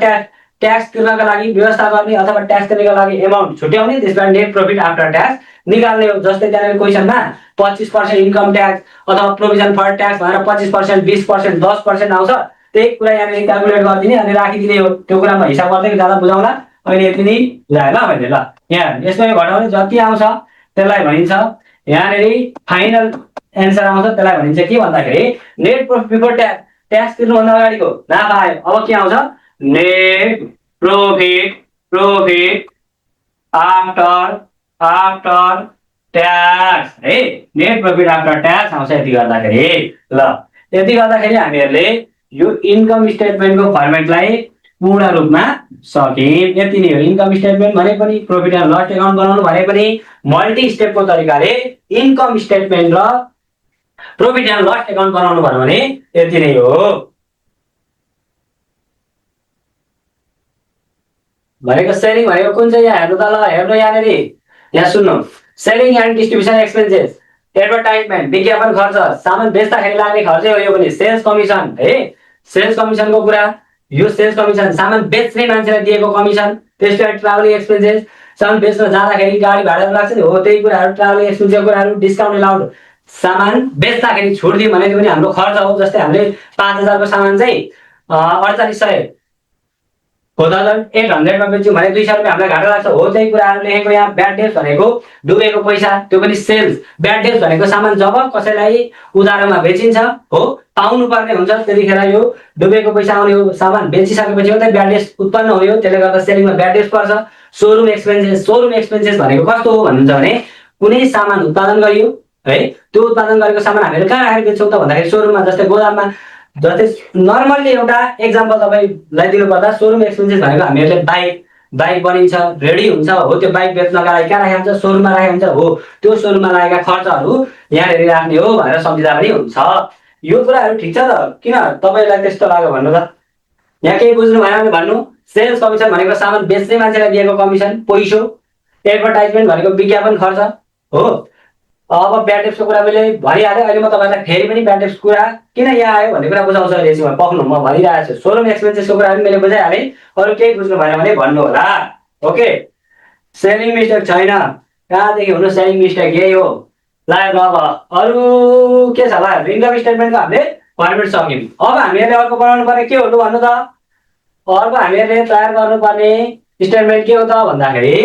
ट्याक्स तिर्नका लागि व्यवस्था गर्ने अथवा ट्याक्स तिर्नका लागि एमाउन्ट छुट्याउने, त्यसबाट नेट प्रफिट आफ्टर ट्याक्स निकाल्ने हो। जस्तै त्यहाँनिर क्वेसनमा 25% इन्कम ट्याक्स अथवा प्रोभिजन फर ट्याक्स भनेर 25%, 20%, 10% आउँछ। त्यही कुरा यहाँनिर क्यालकुलेट गरिदिने अनि राखिदिने हो। त्यो कुरामा हिसाब गर्दै जाँदा बुझाउँला। अहिले यति नै बुझाएँ ल मैले। ल यहाँ यसमा घटाउने जति आउँछ त्यसलाई भनिन्छ, यहाँनिर फाइनल एन्सर आउँछ त्यसलाई भनिन्छ के भन्दाखेरि नेट प्रफिट बिफोर ट्याक्स तिर्नुभन्दा अगाडिको नाफा आयो। अब के आउँछ? Net profit profit after tax है, नेट प्रॉफिट आफ्टर ट्याक्स आउँछ यति गर्दाखेरि। ल यति गर्दाखेरि हामीहरूले यो इन्कम स्टेटमेन्टको फर्मेटलाई पूर्ण रूपमा सक्यौं। यति नै हो। इन्कम स्टेटमेन्ट भने पनि प्रॉफिट एन्ड लस एकाउन्ट बनाउनु भने पनि मल्टी स्टेपको तरिकाले इन्कम स्टेटमेन्ट र प्रॉफिट एन्ड लस एकाउन्ट बनाउनु भन्यो भने यति नै हो। भनेको सेलिङ भनेको कुन चाहिँ यहाँ हेर्नु त, ल हेर्नु यहाँनिर, यहाँ सुन्नु। Selling and distribution expenses, advertisement, विज्ञापन खर्च, सामान बेच्दाखेरि लाग्ने खर्च हो यो पनि। सेल्स कमिसन है, सेल्स कमिसनको कुरा, यो सेल्स कमिसन सामान बेच्ने मान्छेलाई दिएको कमिसन। त्यसपछि ट्राभलिङ एक्सपेन्सेस, सामान बेच्न जाँदाखेरि गाडी भाडाहरू लाग्छ नि, हो त्यही कुराहरू, ट्राभलिङ एक्सपेन्सेसको कुराहरू। डिस्काउन्ट अलाउड, सामान बेच्दाखेरि छुट दियो भने पनि हाम्रो खर्च हो। जस्तै हामीले 5000 को सामान चाहिँ 4800 4800 मा बेच्यौँ भने 200 रुपियाँ हामीलाई घाटा लाग्छ, हो त्यही कुराहरू लेखेको यहाँ। ब्याड डेब्ट भनेको डुबेको पैसा, त्यो पनि सेल्स। ब्याड डेब्ट भनेको सामान जब कसैलाई उधारोमा बेचिन्छ हो, पाउनु पर्ने हुन्छ, त्यतिखेर यो डुबेको पैसा आउने हो। सामान बेचिसकेपछि मात्रै ब्याड डेब्ट उत्पन्न हुने हो, त्यसले गर्दा सेलिङमा ब्याड डेब्ट पर्छ। सोरुम एक्सपेन्सेस, सोरुम एक्सपेन्सेस भनेको कस्तो हो भन्नुहुन्छ भने कुनै सामान उत्पादन गरियो है, त्यो उत्पादन गरेको सामान हामीले कहाँ राखेर बेच्छौँ त भन्दाखेरि सोरुममा, जस्तै गोदाममा। जस्तै नर्मल्ली एउटा एक्जाम्पल तपाईँलाई दिनुपर्दा सोरुम एक्सपेन्सेस भनेको हामीहरूले बाइक बनिन्छ, रेडी हुन्छ हो, त्यो बाइक बेच्नका लागि कहाँ राखेको हुन्छ, सोरुममा राखेको हुन्छ हो, त्यो सोरुममा लागेका खर्चहरू यहाँनिर राख्ने हो भनेर सम्झिँदा पनि हुन्छ। यो कुराहरू ठिक छ त, किन तपाईँलाई त्यस्तो लाग्यो भन्नु त? यहाँ केही बुझ्नु भएन भने भन्नु। सेल्स कमिसन भनेको सामान बेच्ने मान्छेलाई दिएको कमिसन, पैसो। एडभर्टाइजमेन्ट भनेको विज्ञापन खर्च हो। अब ब्याड डेब्टको कुरा मैले भनिहालेँ। अहिले म तपाईँलाई फेरि पनि ब्याड डेब्टको कुरा किन यहाँ आयो भन्ने कुरा बुझाउँछु। अहिले चाहिँ पक्नु म भनिरहेको छु। सोरुम एक्सपेन्सेसको कुरा पनि मैले बुझाइहालेँ। अरू केही बुझ्नु भएन भने भन्नु होला। ओके, सेलिङ मिस्टेक छैन, कहाँदेखि हुनु सेलिङ मिस्टेक, यही हो। ल अब अरू के छ ल, इन्कम स्टेटमेन्टको हामीले फर्मेट सक्यौँ। अब हामीहरूले अर्को बनाउनु पर्ने के हो लु भन्नु त? अर्को हामीहरूले तयार गर्नुपर्ने स्टेटमेन्ट के हो त भन्दाखेरि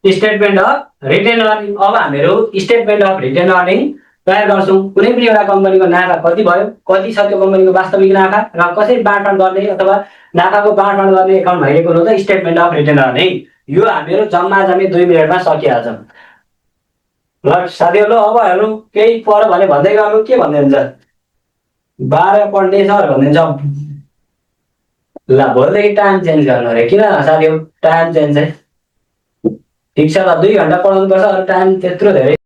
स्टेटमेन्ट अफ रिटेन अर्निङ। अब हामीहरू स्टेटमेन्ट अफ रिटेन अर्निङ तयार गर्छौँ। कुनै पनि एउटा कम्पनीको नाफा कति भयो, कति छ त्यो कम्पनीको वास्तविक नाफा, र कसरी बाँडफाँड गर्ने अथवा नाफाको बाँडफाँड गर्ने एकाउन्ट भनेको हो त स्टेटमेन्ट अफ रिटेन अर्निङ। यो हामीहरू जम्मा 2 मिनटमा सकिहाल्छौँ। ल साथीहरू, ल अब हेर्नु, केही पढ्यो भने भन्दै गर्नु। के भन्दै हुन्छ? 12 पढ्ने सर भनिदिन्छ। ल भोलिदेखि टाइम चेन्ज गर्नु अरे। किन साथीहरू टाइम चेन्ज है? ठिक छ ल, 2 घन्टा पढाउनु पर्छ, अरू टाइम त्यत्रो धेरै